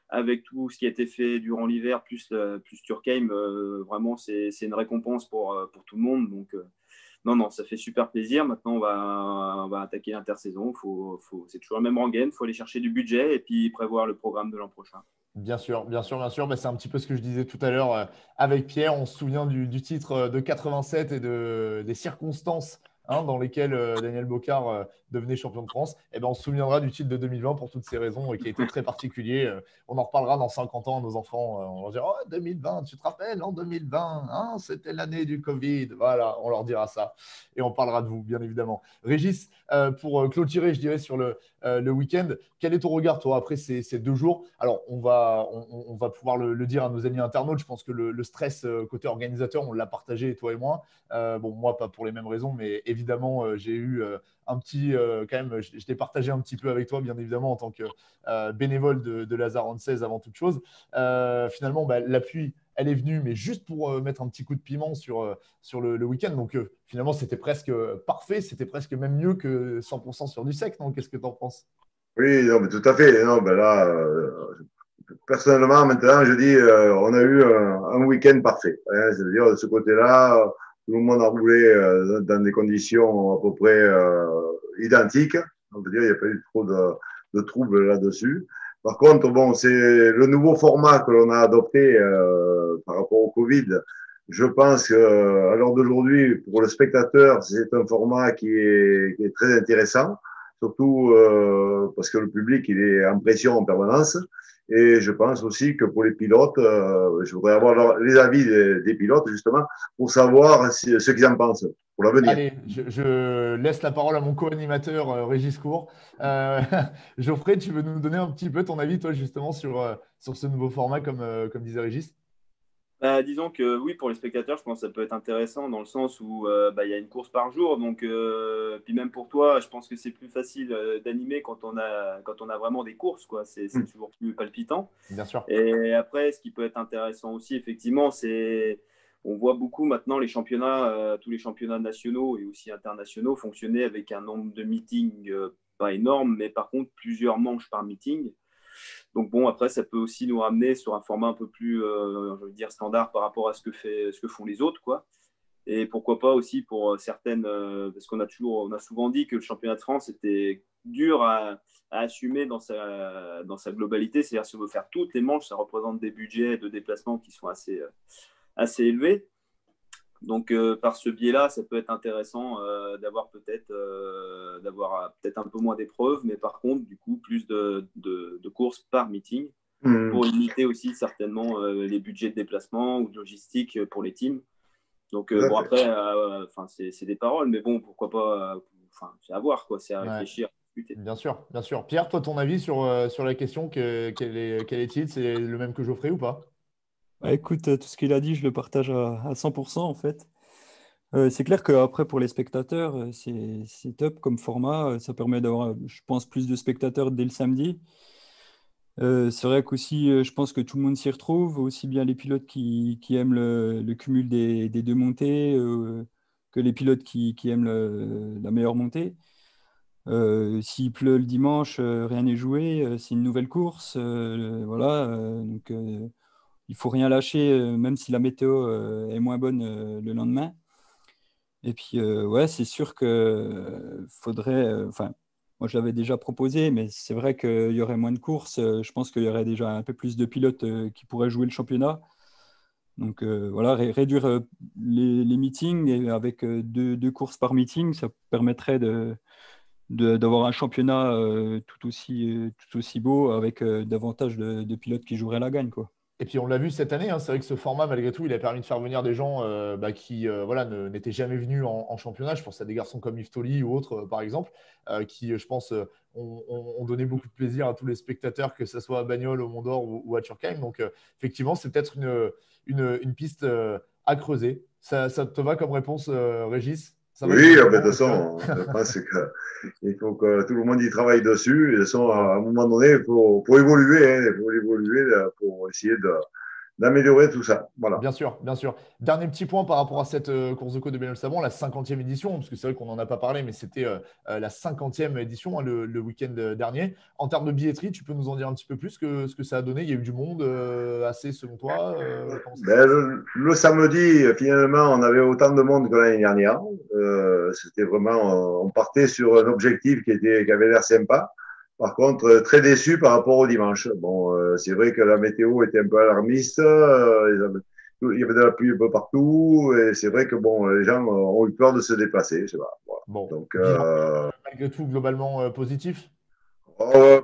avec tout ce qui a été fait durant l'hiver, plus Turckheim, vraiment c'est une récompense pour tout le monde. Donc non, ça fait super plaisir. Maintenant, on va attaquer l'intersaison. C'est toujours la même rengaine. Il faut aller chercher du budget et puis prévoir le programme de l'an prochain. Bien sûr, bien sûr, bien sûr. Bah, c'est un petit peu ce que je disais tout à l'heure avec Pierre. On se souvient du titre de 87 et des circonstances hein, dans lesquels Daniel Bocard devenait champion de France. Et ben, on se souviendra du titre de 2020 pour toutes ces raisons qui a été très particulier. On en reparlera dans 50 ans à nos enfants. On leur dira, oh, 2020, tu te rappelles, en 2020, hein, c'était l'année du Covid. Voilà, on leur dira ça. Et on parlera de vous, bien évidemment. Régis, pour clôturer, je dirais, sur le week-end, quel est ton regard, toi, après ces 2 jours? Alors, on va pouvoir le dire à nos amis internautes. Je pense que le stress côté organisateur, on l'a partagé, toi et moi. Bon, moi, pas pour les mêmes raisons, mais évidemment, j'ai eu un petit, quand même, je l'ai partagé un petit peu avec toi, bien évidemment, en tant que bénévole de Lazare 16 avant toute chose. Finalement, bah, la pluie, elle est venue, mais juste pour mettre un petit coup de piment sur le week-end. Donc, finalement, c'était presque parfait. C'était presque même mieux que 100% sur du sec, non? Qu'est-ce que tu en penses? Oui, non, mais tout à fait. Non, ben là, personnellement, maintenant, je dis, on a eu un week-end parfait. Hein, c'est-à-dire, de ce côté-là, tout le monde a roulé dans des conditions à peu près identiques. On peut dire, il n'y a pas eu trop de troubles là-dessus. Par contre, bon, c'est le nouveau format que l'on a adopté par rapport au Covid. Je pense qu'à l'heure d'aujourd'hui, pour le spectateur, c'est un format qui est très intéressant, surtout parce que le public il est en pression en permanence. Et je pense aussi que pour les pilotes, je voudrais avoir les avis des pilotes justement pour savoir ce qu'ils en pensent pour l'avenir. Allez, je laisse la parole à mon co-animateur Régis Cour. Geoffrey, tu veux nous donner un petit peu ton avis, toi, justement, sur ce nouveau format, comme disait Régis? Disons que oui, pour les spectateurs, je pense que ça peut être intéressant dans le sens où il y a une course par jour. Donc, puis même pour toi, je pense que c'est plus facile d'animer quand on a vraiment des courses, quoi. C'est toujours plus palpitant. Bien sûr. Et après, ce qui peut être intéressant aussi, effectivement, c'est on voit beaucoup maintenant les championnats, tous les championnats nationaux et aussi internationaux fonctionner avec un nombre de meetings pas énorme, mais par contre plusieurs manches par meeting. Donc bon, après, ça peut aussi nous ramener sur un format un peu plus, je veux dire, standard par rapport à ce que font les autres, quoi. Et pourquoi pas aussi pour certaines, parce on a souvent dit que le championnat de France était dur à assumer dans sa globalité. C'est-à-dire, si on veut faire toutes les manches, ça représente des budgets de déplacement qui sont assez élevés. Donc, par ce biais-là, ça peut être intéressant d'avoir peut-être un peu moins d'épreuves, mais par contre, du coup, plus de courses par meeting pour limiter aussi certainement les budgets de déplacement ou de logistique pour les teams. Donc, bon, après, c'est des paroles, mais bon, pourquoi pas, c'est à voir, quoi, c'est à réfléchir, à discuter. Bien sûr, bien sûr. Pierre, toi, ton avis sur la question, quel est-il? C'est le même que Geoffrey ou pas? Bah, écoute, tout ce qu'il a dit, je le partage à 100% en fait. C'est clair qu'après, pour les spectateurs, c'est top comme format. Ça permet d'avoir, je pense, plus de spectateurs dès le samedi. C'est vrai qu'aussi, je pense que tout le monde s'y retrouve, aussi bien les pilotes qui aiment le cumul des 2 montées que les pilotes qui aiment la meilleure montée. S'il pleut le dimanche, rien n'est joué, c'est une nouvelle course. Voilà, donc il faut rien lâcher, même si la météo est moins bonne le lendemain. Et puis, ouais, c'est sûr que faudrait. Enfin, moi, je l'avais déjà proposé, mais c'est vrai qu'il y aurait moins de courses. Je pense qu'il y aurait déjà un peu plus de pilotes qui pourraient jouer le championnat. Donc, voilà, réduire les meetings et avec 2 courses par meeting, ça permettrait d'avoir un championnat tout aussi beau avec davantage de pilotes qui joueraient la gagne, quoi. Et puis on l'a vu cette année, hein, c'est vrai que ce format, malgré tout, il a permis de faire venir des gens qui voilà, n'étaient jamais venus en championnat. Je pense à des garçons comme Yves Toli ou autres, par exemple, qui, je pense, ont donné beaucoup de plaisir à tous les spectateurs, que ce soit à Bagnoles, au Mont d'Or ou à Turckheim. Donc, effectivement, c'est peut-être une piste à creuser. Ça te va comme réponse, Régis? Ça va Oui, comme de toute réponse façon, je pense qu'il faut que tout le monde y travaille dessus. Et de toute façon, à un moment donné, il faut évoluer, hein, il faut évoluer pour essayer d'améliorer tout ça. Voilà. Bien sûr, bien sûr. Dernier petit point par rapport à cette course de côte de Bagnols-Savon, la 50e édition, parce que c'est vrai qu'on n'en a pas parlé, mais c'était la 50e édition, hein, le week-end dernier. En termes de billetterie, tu peux nous en dire un petit peu plus ce que ça a donné? Il y a eu du monde assez selon toi? Comment ça s'est passé? Le samedi, finalement, on avait autant de monde que l'année dernière. C'était vraiment, on partait sur un objectif qui avait l'air sympa. Par contre, très déçu par rapport au dimanche. Bon, c'est vrai que la météo était un peu alarmiste. il y avait de la pluie un peu partout. Et c'est vrai que bon, les gens ont eu peur de se déplacer. Je sais pas, voilà. Bon, Donc, bilan malgré tout globalement positif.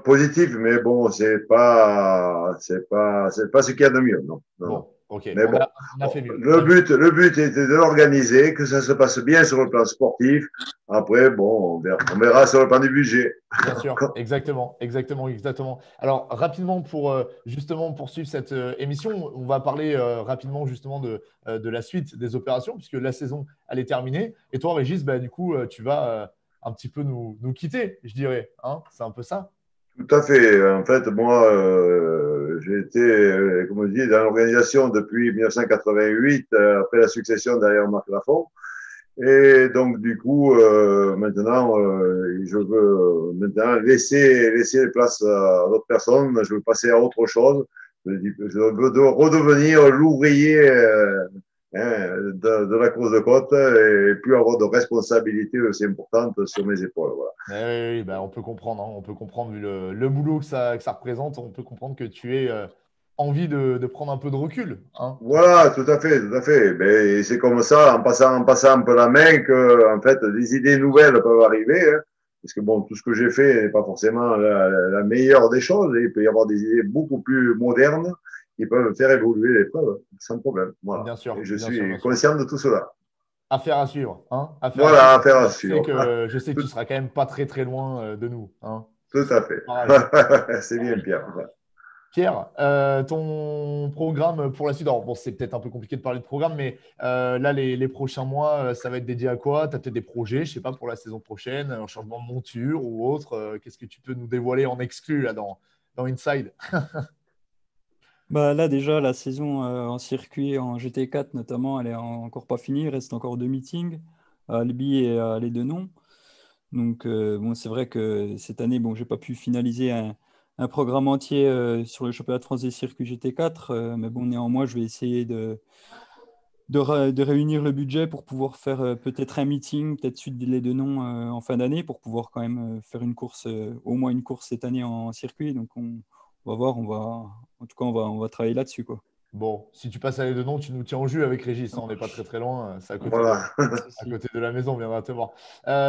positif, mais bon, c'est pas ce qu'il y a de mieux, non, non, non. Bon, ok, Mais bon, on a fait mieux. le but était de l'organiser, que ça se passe bien sur le plan sportif. Après, bon, on verra sur le plan du budget. Bien sûr, exactement, exactement, exactement. Alors, rapidement, pour justement poursuivre cette émission, on va parler rapidement justement de la suite des opérations, puisque la saison, elle est terminée. Et toi, Régis, bah, du coup, tu vas un petit peu nous quitter, je dirais. Hein, c'est un peu ça? Tout à fait. En fait, moi, j'ai été, comme je dis, dans l'organisation depuis 1988, après la succession derrière Marc Lafont. Et donc, du coup, maintenant, je veux maintenant laisser place à d'autres personnes. Je veux passer à autre chose. Je veux redevenir l'ouvrier de la course de côte et plus avoir de responsabilités aussi importantes sur mes épaules. Voilà. Oui, oui, bah, on peut comprendre, hein, on peut comprendre, vu le boulot que ça représente, on peut comprendre que tu aies envie de prendre un peu de recul. Hein, tout Voilà, tout à fait, tout à fait. Mais c'est comme ça, en passant un peu la main, que en fait, des idées nouvelles peuvent arriver. Hein. Parce que bon, tout ce que j'ai fait n'est pas forcément la meilleure des choses. Il peut y avoir des idées beaucoup plus modernes qui peuvent faire évoluer l'épreuve sans problème. Voilà. bien sûr, Et je bien sûr, bien suis sûr. conscient de tout cela. Affaire à suivre, hein, affaire à suivre. Voilà, affaire à suivre. Je sais que tu Tout, seras quand même pas très très loin de nous. Hein. tout à fait. Pareil, C'est bien, pareil. Pierre. Pierre, ton programme pour la suite, alors bon, c'est peut-être un peu compliqué de parler de programme, mais là, les prochains mois, ça va être dédié à quoi? Tu as peut-être des projets, je sais pas, pour la saison prochaine, un changement de monture ou autre. Qu'est-ce que tu peux nous dévoiler en exclu là, dans Inside? Bah, là, déjà, la saison en circuit, en GT4 notamment, elle est encore pas finie. Il reste encore deux meetings à Albi et à Les Deux-Noms. Donc, bon, c'est vrai que cette année, bon, j'ai pas pu finaliser un programme entier sur le championnat de France des circuits GT4, mais bon, néanmoins, je vais essayer de réunir le budget pour pouvoir faire peut-être un meeting, peut-être suite les deux noms en fin d'année, pour pouvoir quand même faire une course, au moins une course cette année en circuit. Donc, on va voir, en tout cas, on va travailler là-dessus, quoi. Bon, si tu passes à les deux noms, tu nous tiens au jus avec Régis, hein, on n'est pas très très loin, c'est Voilà. Pas de à souci. côté de la maison, on viendra te voir.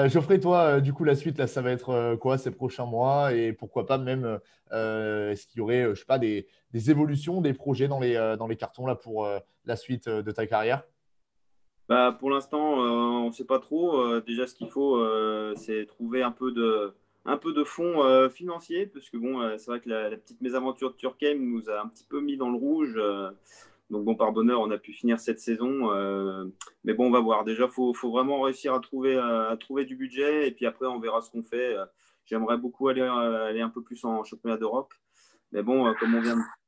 Geoffrey, toi, du coup, la suite, là, ça va être quoi ces prochains mois et pourquoi pas même, est-ce qu'il y aurait, je sais pas, des évolutions, des projets dans les cartons là pour la suite de ta carrière? Bah, pour l'instant, on ne sait pas trop. Déjà, ce qu'il faut, c'est trouver un peu de fonds financiers, parce que bon, c'est vrai que la petite mésaventure de Turkheim nous a un petit peu mis dans le rouge. Donc bon, par bonheur, on a pu finir cette saison. Mais bon, on va voir. Déjà, faut vraiment réussir à trouver du budget, et puis après, on verra ce qu'on fait. J'aimerais beaucoup aller un peu plus en championnat d'Europe. Mais bon,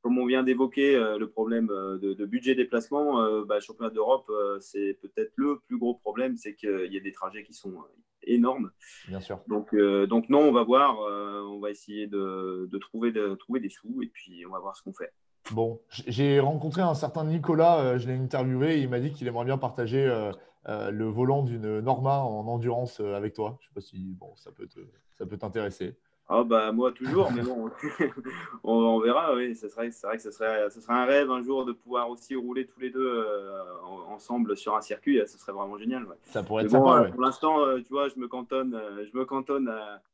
comme on vient d'évoquer le problème de budget déplacement, bah, le championnat d'Europe, c'est peut-être le plus gros problème, c'est qu'il y a des trajets qui sont énormes. Bien sûr. Donc non, on va voir, on va essayer de trouver des sous et puis on va voir ce qu'on fait. Bon, j'ai rencontré un certain Nicolas, je l'ai interviewé, et il m'a dit qu'il aimerait bien partager le volant d'une Norma en endurance avec toi. Je sais pas si bon, ça peut t'intéresser. Ah bah moi toujours, mais bon, on verra, oui. C'est vrai que ce serait un rêve un jour de pouvoir aussi rouler tous les deux ensemble sur un circuit, ce serait vraiment génial. Ouais. Ça pourrait Mais être bon, sympa, ouais. pour l'instant, tu vois, je me cantonne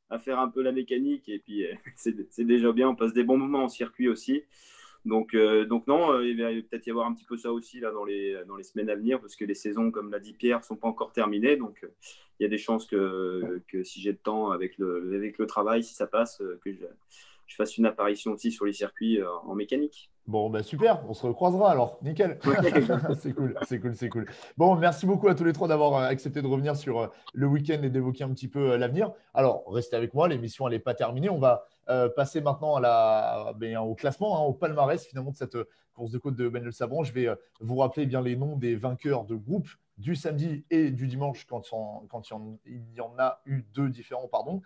à faire un peu la mécanique et puis c'est déjà bien. On passe des bons moments en circuit aussi. Donc non, il va peut-être y avoir un petit peu ça aussi là dans les semaines à venir parce que les saisons, comme l'a dit Pierre, sont pas encore terminées. Donc il y a des chances que si j'ai le temps avec le travail, si ça passe, que je fasse une apparition aussi sur les circuits en mécanique. Bon, bah super, on se recroisera alors. Nickel. Ouais, C'est cool, c'est cool, c'est cool. Bon, merci beaucoup à tous les trois d'avoir accepté de revenir sur le week-end et d'évoquer un petit peu l'avenir. Alors, restez avec moi, l'émission, elle n'est pas terminée. On va passer maintenant au classement, hein, au palmarès finalement de cette course de côte de Ben Le Sabran. Je vais vous rappeler bien les noms des vainqueurs de groupe du samedi et du dimanche quand il y en a eu deux différents, pardon.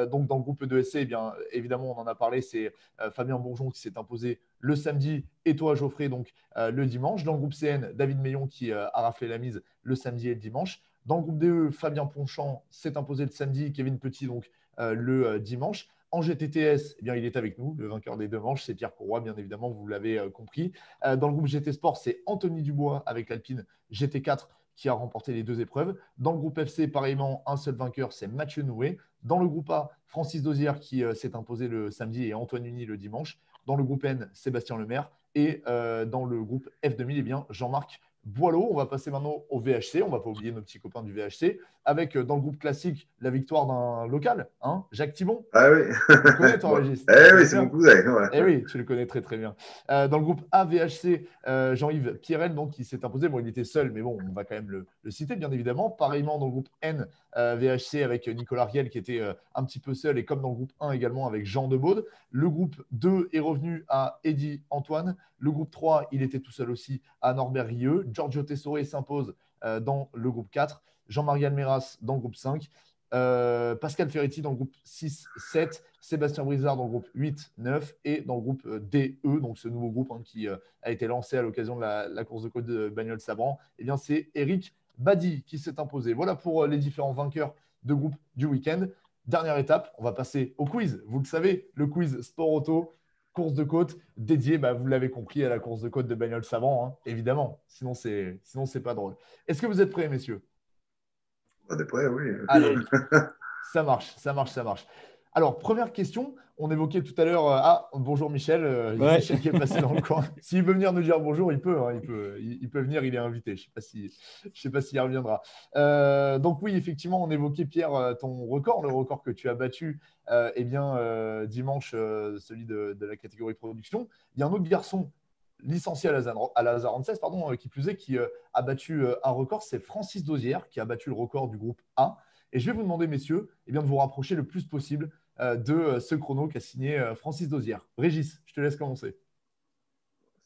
Donc, dans le groupe de SC, eh bien, évidemment, on en a parlé, c'est Fabien Bourgeon qui s'est imposé le samedi et toi, Geoffrey, donc le dimanche. Dans le groupe CN, David Meillon qui a raflé la mise le samedi et le dimanche. Dans le groupe DE, Fabien Ponchant s'est imposé le samedi, Kevin Petit donc le dimanche. En GTTS, eh bien, il est avec nous, le vainqueur des 2 manches, c'est Pierre Courroy, bien évidemment, vous l'avez compris. Dans le groupe GT Sport, c'est Anthony Dubois avec l'Alpine GT4 qui a remporté les 2 épreuves. Dans le groupe FC, pareillement, un seul vainqueur, c'est Mathieu Noué. Dans le groupe A, Francis Dozière qui s'est imposé le samedi et Antoine Uni le dimanche. Dans le groupe N, Sébastien Lemaire. Et dans le groupe F2000, eh bien, Jean-Marc Boileau. On va passer maintenant au VHC. On ne va pas oublier nos petits copains du VHC. Avec, dans le groupe classique, la victoire d'un local, hein, Jacques Thibon. Ah oui. Tu le connais, toi, Régis? Oui, c'est mon cousin. Ouais. Eh oui, tu le connais très très bien. Dans le groupe A, VHC, Jean-Yves Pierrel, donc, qui s'est imposé. Bon, il était seul, mais bon, on va quand même le citer, bien évidemment. Pareillement, dans le groupe N, VHC, avec Nicolas Riel, qui était un petit peu seul, et comme dans le groupe 1 également, avec Jean Debaude. Le groupe 2 est revenu à Eddy Antoine. Le groupe 3, il était tout seul aussi à Norbert Rieu. Giorgio Tessoré s'impose dans le groupe 4. Jean-Marie Almeras dans le groupe 5. Pascal Ferretti dans le groupe 6, 7, Sébastien Brizard dans le groupe 8, 9 et dans le groupe DE, donc ce nouveau groupe qui a été lancé à l'occasion de la course de côte de Bagnols-Sabran, eh bien c'est Eric Badi qui s'est imposé. Voilà pour les différents vainqueurs de groupe du week-end. Dernière étape, on va passer au quiz. Vous le savez, le quiz Sport Auto, course de côte dédié, vous l'avez compris, à la course de côte de Bagnols-Sabran, hein, évidemment. Sinon, c'est pas drôle. Est-ce que vous êtes prêts, messieurs? De près, oui. Allez, ça marche. Alors, première question, on évoquait tout à l'heure… bonjour Michel, Ouais. Michel qui est passé dans le coin. S'il veut venir nous dire bonjour, il peut, hein, il peut venir, il est invité. Je ne sais pas s'il reviendra. Donc oui, effectivement, on évoquait, Pierre, ton record, le record que tu as battu dimanche, celui de la catégorie production. Il y a un autre garçon licencié à la Zarances, qui plus est, qui a battu un record, c'est Francis Dozière, qui a battu le record du groupe A. Et je vais vous demander, messieurs, de vous rapprocher le plus possible de ce chrono qu'a signé Francis Dozière. Régis, je te laisse commencer.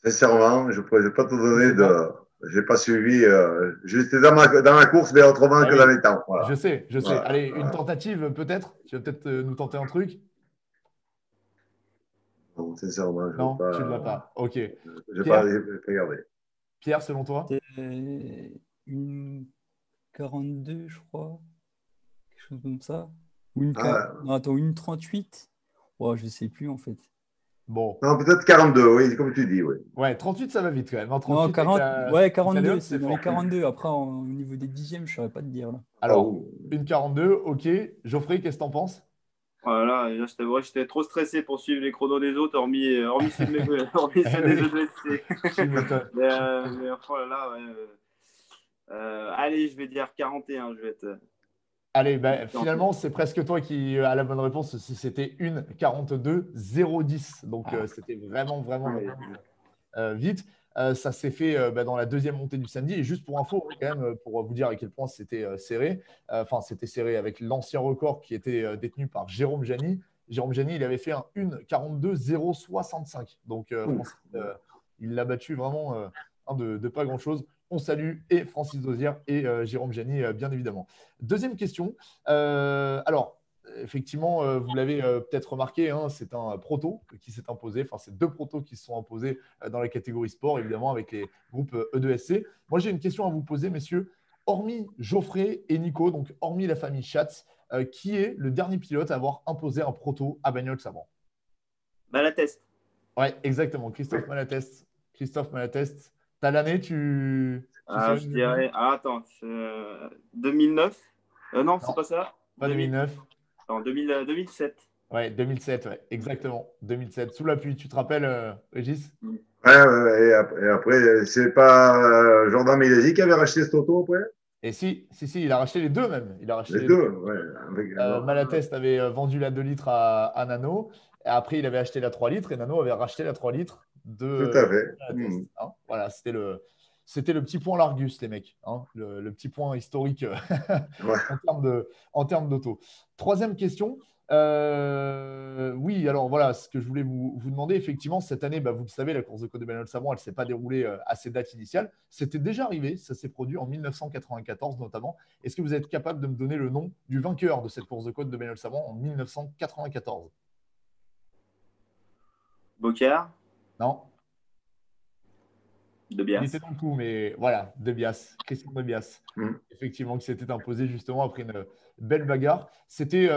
Sincèrement, je ne pourrais pas te donner de… Je n'ai pas suivi. J'étais dans la course, mais autrement que dans les temps. Voilà. Je sais. Voilà. Allez, une tentative peut-être? Tu vas peut-être nous tenter un truc? Non, sincèrement, je non, pas, tu ne l'as pas. Ok. Je n'ai pas regardé. Pierre, selon toi? C'était une 42, je crois. Quelque chose comme ça. Ou une Non, attends, une 38. Je ne sais plus en fait. Bon. Non, peut-être 42, oui, comme tu dis, oui. Ouais, 38, ça va vite quand même. Hein, 38 non, 40, 42, c'est dans les 42. Après, au niveau des dixièmes, je ne saurais pas te dire. Là. Alors, une 42, ok. Geoffrey, qu'est-ce que tu en penses? Voilà, là, j'étais trop stressé pour suivre les chronos des autres, hormis ceux des EDSC. mais oh là là, ouais. Allez, je vais dire 41. Je vais être… Allez, finalement, c'est presque toi qui as la bonne réponse. C'était une 42 010. Donc, c'était vraiment vite. Ça s'est fait dans la deuxième montée du samedi. Et juste pour info, quand même, pour vous dire à quel point c'était serré. C'était serré avec l'ancien record qui était détenu par Jérôme Jany. Jérôme Jany, il avait fait un 1,42 065. Donc, il l'a battu vraiment de pas grand-chose. On salue et Francis Dozière et Jérôme Jany, bien évidemment. Deuxième question. Alors, effectivement, vous l'avez peut-être remarqué, hein, c'est un proto qui s'est imposé. Enfin, c'est 2 protos qui se sont imposés dans la catégorie sport, évidemment, avec les groupes E2SC. Moi, j'ai une question à vous poser, messieurs. Hormis Geoffrey et Nico, donc hormis la famille Schatz, qui est le dernier pilote à avoir imposé un proto à Bagnols-Sabran? Malatest. Ouais, exactement. Christophe Malatest. T'as l'année, tu sais je dirais… attends, 2009 non, c'est pas ça. Pas 2009. Non, 2007. Ouais, 2007, ouais, exactement. 2007. Sous la pluie, tu te rappelles, Régis? Ouais. Et après, c'est pas Jordan Milesi qui avait racheté cet auto après? Et si, il a racheté les deux même. Il a racheté les deux, ouais. Malatest avait vendu la 2 litres à Nano. Et après, il avait acheté la 3 litres et Nano avait racheté la 3 litres de Tout à fait. Malatest. Hein, voilà, c'était le petit point Largus, les mecs. Hein, le petit point historique en termes d'auto. Troisième question. Oui, alors voilà, ce que je voulais vous demander, effectivement, cette année, vous le savez, la course de côte de Bagnols-Sabran, elle ne s'est pas déroulée à ses dates initiales. C'était déjà arrivé, ça s'est produit en 1994 notamment. Est-ce que vous êtes capable de me donner le nom du vainqueur de cette course de côte de Bagnols-Sabran en 1994? Bocard? Non. De Il Bias. était dans le coup, mais voilà, De Bias, Christian De Bias. Effectivement, qui s'était imposé justement après une belle bagarre. C'était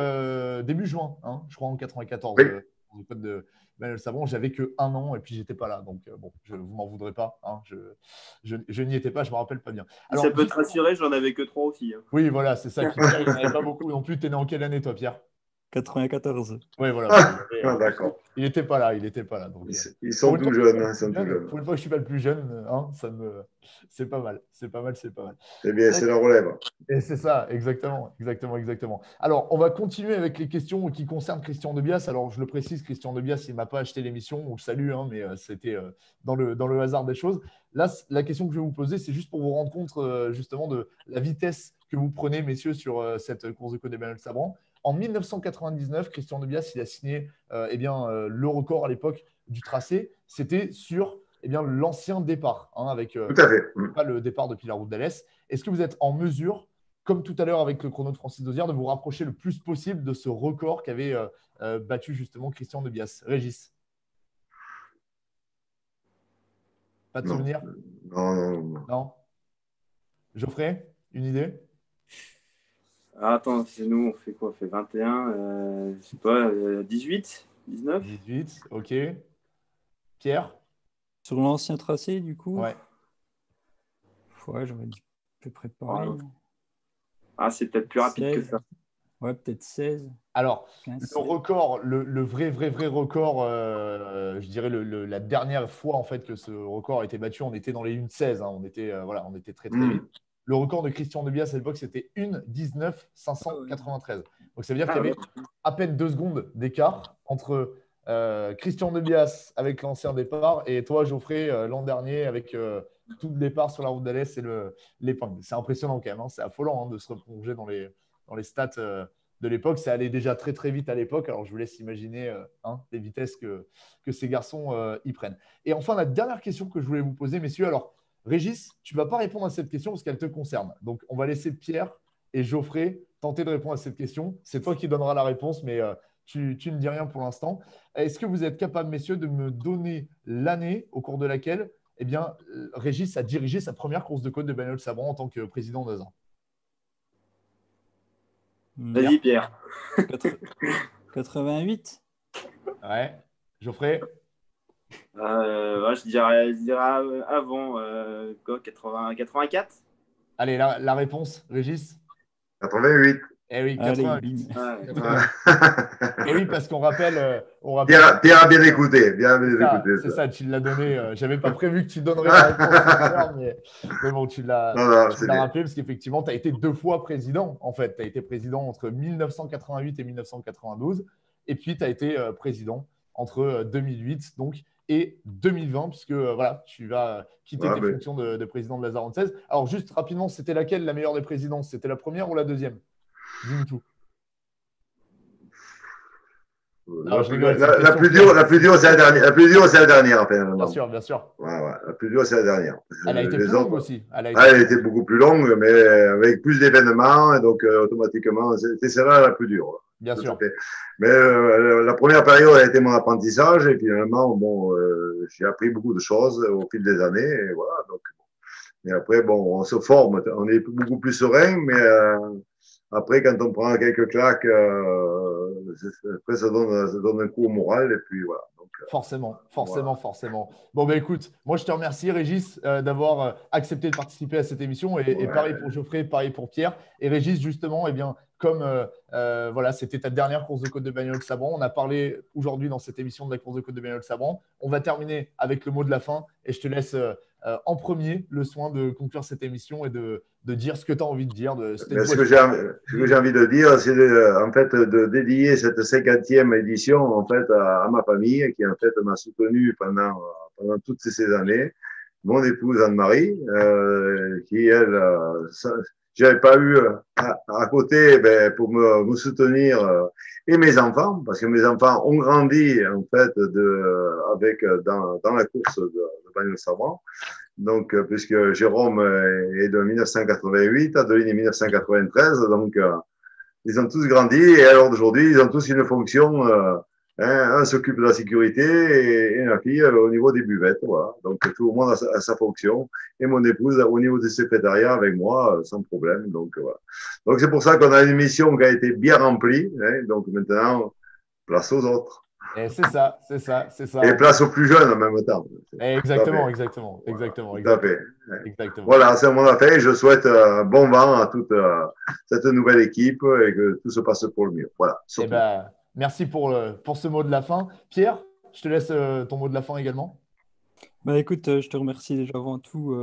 début juin, hein, je crois, en 94, Oui, au code de Manuel Sabron. J'avais que 1 an et puis j'étais pas là. Donc, bon, vous m'en voudrez pas. Hein, je n'y étais pas, je me rappelle pas bien. Si ça Alors, peut te rassurer, j'en avais que 3 aussi. Hein. oui, voilà, c'est ça. Puis Pierre, il n'y en avait pas beaucoup non plus. Tu es né en quelle année, toi, Pierre? 94. Oui, voilà. Bon, d'accord. il n'était pas là. Il n'était pas là. Donc, Ils pour sont une fois tout que je suis jeunes, pas hein, le ils sont plus tout jeune, jeunes. pour une fois que je suis pas le plus jeune, hein, c'est pas mal. C'est pas mal, c'est pas mal. C'est bien, c'est la relève. Et c'est ça, exactement, exactement, exactement. Alors, on va continuer avec les questions qui concernent Christian De Bias. Alors, je le précise, Christian De Bias, il ne m'a pas acheté l'émission, on le salue, hein, mais c'était dans le hasard des choses. Là, la question que je vais vous poser, c'est juste pour vous rendre compte justement de la vitesse que vous prenez, messieurs, sur cette course de côte d'Emmanuel Sabran. En 1999, Christian De Bias, il a signé le record à l'époque du tracé. C'était sur l'ancien départ, hein, avec Tout à fait. pas le départ depuis la route d'Alès. Est-ce que vous êtes en mesure, comme tout à l'heure avec le chrono de Francis Dauzière, de vous rapprocher le plus possible de ce record qu'avait battu justement Christian De Bias? Régis? Pas de Non. souvenir? Non, non, non. Non? Geoffrey? Une idée? Ah, attends, c'est nous, on fait quoi? On fait 21, je sais pas, 18, 19? 18, ok. Pierre? Sur l'ancien tracé, du coup, Ouais. ouais, j'aurais dit à peu près pareil. Ah, c'est peut-être plus rapide que 16. ça. Ouais, peut-être 16. Alors, 15, le record, le vrai record, je dirais la dernière fois en fait que ce record a été battu, on était dans les 1,16, hein, on était on était très très vite. Le record de Christian De Bias à l'époque, c'était 1,19,593. Donc ça veut dire qu'il y avait à peine 2 secondes d'écart entre Christian De Bias avec l'ancien départ et toi, Geoffrey, l'an dernier avec tout le départ sur la route d'Alès et l'épingle. C'est impressionnant quand même, hein, c'est affolant hein, de se replonger dans les stats de l'époque. Ça allait déjà très très vite à l'époque. Alors je vous laisse imaginer les vitesses que ces garçons y prennent. Et enfin, la dernière question que je voulais vous poser, messieurs. Alors, Régis, tu ne vas pas répondre à cette question parce qu'elle te concerne. Donc, on va laisser Pierre et Geoffrey tenter de répondre à cette question. C'est toi qui donneras la réponse, mais tu ne dis rien pour l'instant. Est-ce que vous êtes capables, messieurs, de me donner l'année au cours de laquelle Régis a dirigé sa première course de côte de Manuel Sabran en tant que président d'Azan? Vas-y, Pierre. 88. Ouais. Geoffrey? Ouais, je dirais avant, 84. Allez, la réponse, Régis? 88. Eh oui, Allez, 88. bim. 88. Et oui, parce qu'on rappelle. Pierre a bien écouté. C'est ça, tu l'as donné. J'avais pas prévu que tu donnerais la réponse tout à l'heure, mais bon, tu l'as rappelé parce qu'effectivement, tu as été 2 fois président. En fait, tu as été président entre 1988 et 1992. Et puis, tu as été président entre 2008 et 2020, puisque tu vas quitter tes fonctions de président de Lazare 16. Alors, juste rapidement, c'était laquelle la meilleure des présidences? C'était la première ou la deuxième? Dis-nous tout. La plus dure, c'est la dernière. La plus dure, c'est la dernière. Bien sûr, bien sûr. Ouais, la plus dure, c'est la dernière. Elle a été plus longue aussi. Elle a été beaucoup plus longue, mais avec plus d'événements, et donc automatiquement, c'était celle-là la plus dure. Bien sûr. Mais la première période a été mon apprentissage, et finalement, j'ai appris beaucoup de choses au fil des années, et voilà. Donc, et après, on se forme, on est beaucoup plus serein, mais après, quand on prend quelques claques, après, ça donne un coup au moral, et puis voilà. Donc, forcément. Bon, écoute, moi, je te remercie, Régis, d'avoir accepté de participer à cette émission. Et pareil pour Geoffrey, pareil pour Pierre. Et Régis, justement, comme c'était ta dernière course de côte de Bagnols Sabran, on a parlé aujourd'hui dans cette émission de la course de côte de Bagnols Sabran. On va terminer avec le mot de la fin. Et je te laisse en premier le soin de conclure cette émission et de dire ce que tu as envie de dire. Ce que j'ai envie de dire, c'est en fait de dédier cette 50e édition en fait à ma famille qui en fait m'a soutenu pendant toutes ces années. Mon épouse Anne-Marie, qui elle, j'avais pas eu à côté pour me soutenir, et mes enfants, parce que mes enfants ont grandi en fait dans la course de Bagnols Sabran. Donc, puisque Jérôme est de 1988, Adeline est 1993, donc ils ont tous grandi et alors d'aujourd'hui, ils ont tous une fonction Un s'occupe de la sécurité et ma fille au niveau des buvettes. Voilà. Donc tout le monde a sa fonction. Et mon épouse au niveau du secrétariat avec moi, sans problème. Donc voilà. Donc c'est pour ça qu'on a une mission qui a été bien remplie. Hein. Donc maintenant, place aux autres. Et c'est ça, c'est ça, c'est ça. Et place aux plus jeunes en même temps. Exactement, exactement, exactement. Tout à fait. Exactement. Voilà, c'est mon affaire. Je souhaite bon vent à toute cette nouvelle équipe et que tout se passe pour le mieux. Voilà. Eh ben, merci pour ce mot de la fin. Pierre, je te laisse ton mot de la fin également. Bah écoute, je te remercie déjà avant tout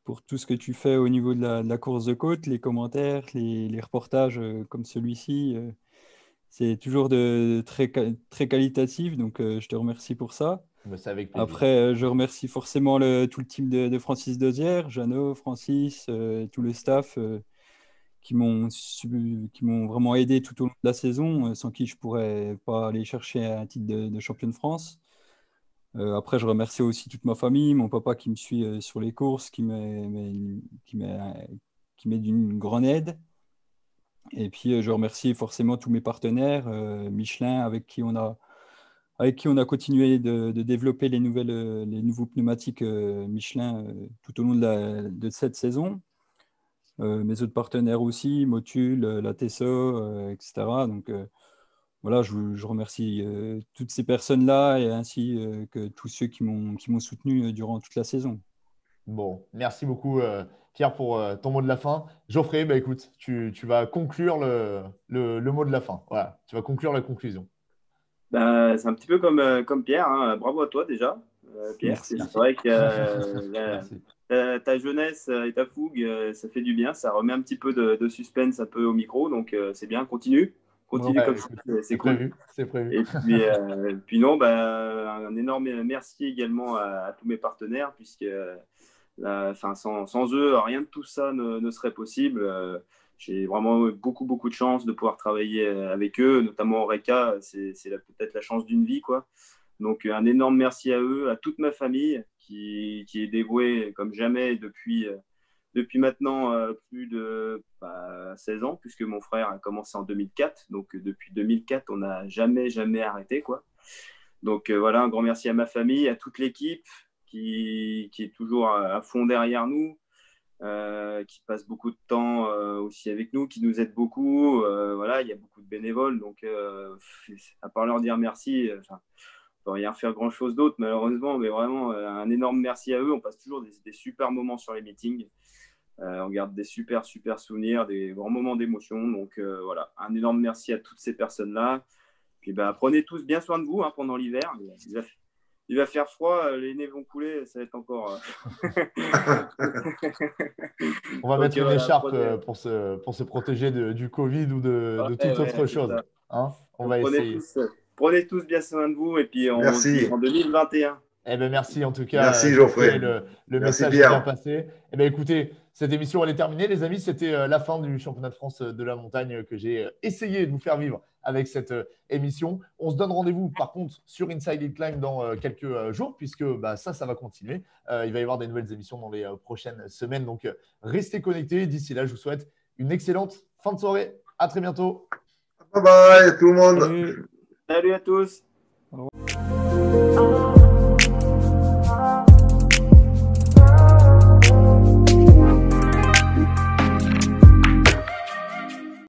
pour tout ce que tu fais au niveau de la course de côte, les commentaires, les reportages comme celui-ci. C'est toujours très qualitatif, donc je te remercie pour ça. C'est avec plaisir. Après, je remercie forcément tout le team de Francis Dosière, Jeannot, Francis, tout le staff qui m'ont vraiment aidé tout au long de la saison, sans qui je ne pourrais pas aller chercher un titre de champion de France. Après, je remercie aussi toute ma famille, mon papa qui me suit sur les courses, qui m'est d'une grande aide. Et puis, je remercie forcément tous mes partenaires, Michelin, avec qui on a continué de développer les nouveaux pneumatiques Michelin tout au long de cette saison. Mes autres partenaires aussi, Motul, la Tessot, etc. Donc, voilà, je remercie toutes ces personnes-là et ainsi que tous ceux qui m'ont soutenu durant toute la saison. Bon, merci beaucoup Pierre pour ton mot de la fin. Geoffrey, bah, écoute, tu vas conclure le mot de la fin. Voilà, tu vas conclure la conclusion. Bah, c'est un petit peu comme Pierre, hein. Bravo à toi déjà, Pierre. Merci. C'est vrai que ta jeunesse et ta fougue, ça fait du bien, ça remet un petit peu de suspense un peu au micro, donc c'est bien, continue Ouais, comme ça, c'est cool. prévu, c'est prévu. Et puis non, bah, un énorme merci également à tous mes partenaires, puisque sans eux, rien de tout ça ne serait possible. J'ai vraiment beaucoup de chance de pouvoir travailler avec eux, notamment Oreca, c'est peut-être la chance d'une vie, quoi. Donc un énorme merci à eux, à toute ma famille qui est dévouée comme jamais depuis maintenant plus de 16 ans, puisque mon frère a commencé en 2004. Donc depuis 2004, on n'a jamais arrêté, quoi. Donc voilà, un grand merci à ma famille, à toute l'équipe qui est toujours à fond derrière nous, qui passe beaucoup de temps aussi avec nous, qui nous aide beaucoup. Voilà, il y a beaucoup de bénévoles, donc à part leur dire merci, on ne peut rien faire grand-chose d'autre malheureusement, mais vraiment un énorme merci à eux. On passe toujours des super moments sur les meetings. On garde des super souvenirs, des grands moments d'émotion. Donc voilà, un énorme merci à toutes ces personnes-là. Puis prenez tous bien soin de vous pendant l'hiver. Il va faire froid, les nez vont couler, ça va être encore. On va mettre une écharpe pour se protéger du Covid ou de toute autre chose. Hein, on va essayer. Prenez tous bien soin de vous et puis on se dit en 2021. Eh ben merci en tout cas. Merci Geoffrey. Le message est bien passé. Eh ben écoutez, cette émission elle est terminée, les amis. C'était la fin du championnat de France de la montagne que j'ai essayé de vous faire vivre avec cette émission. On se donne rendez-vous par contre sur Inside Hill Climb dans quelques jours puisque ça va continuer. Il va y avoir des nouvelles émissions dans les prochaines semaines. Donc restez connectés. D'ici là, je vous souhaite une excellente fin de soirée. À très bientôt. Bye bye tout le monde. Salut à tous.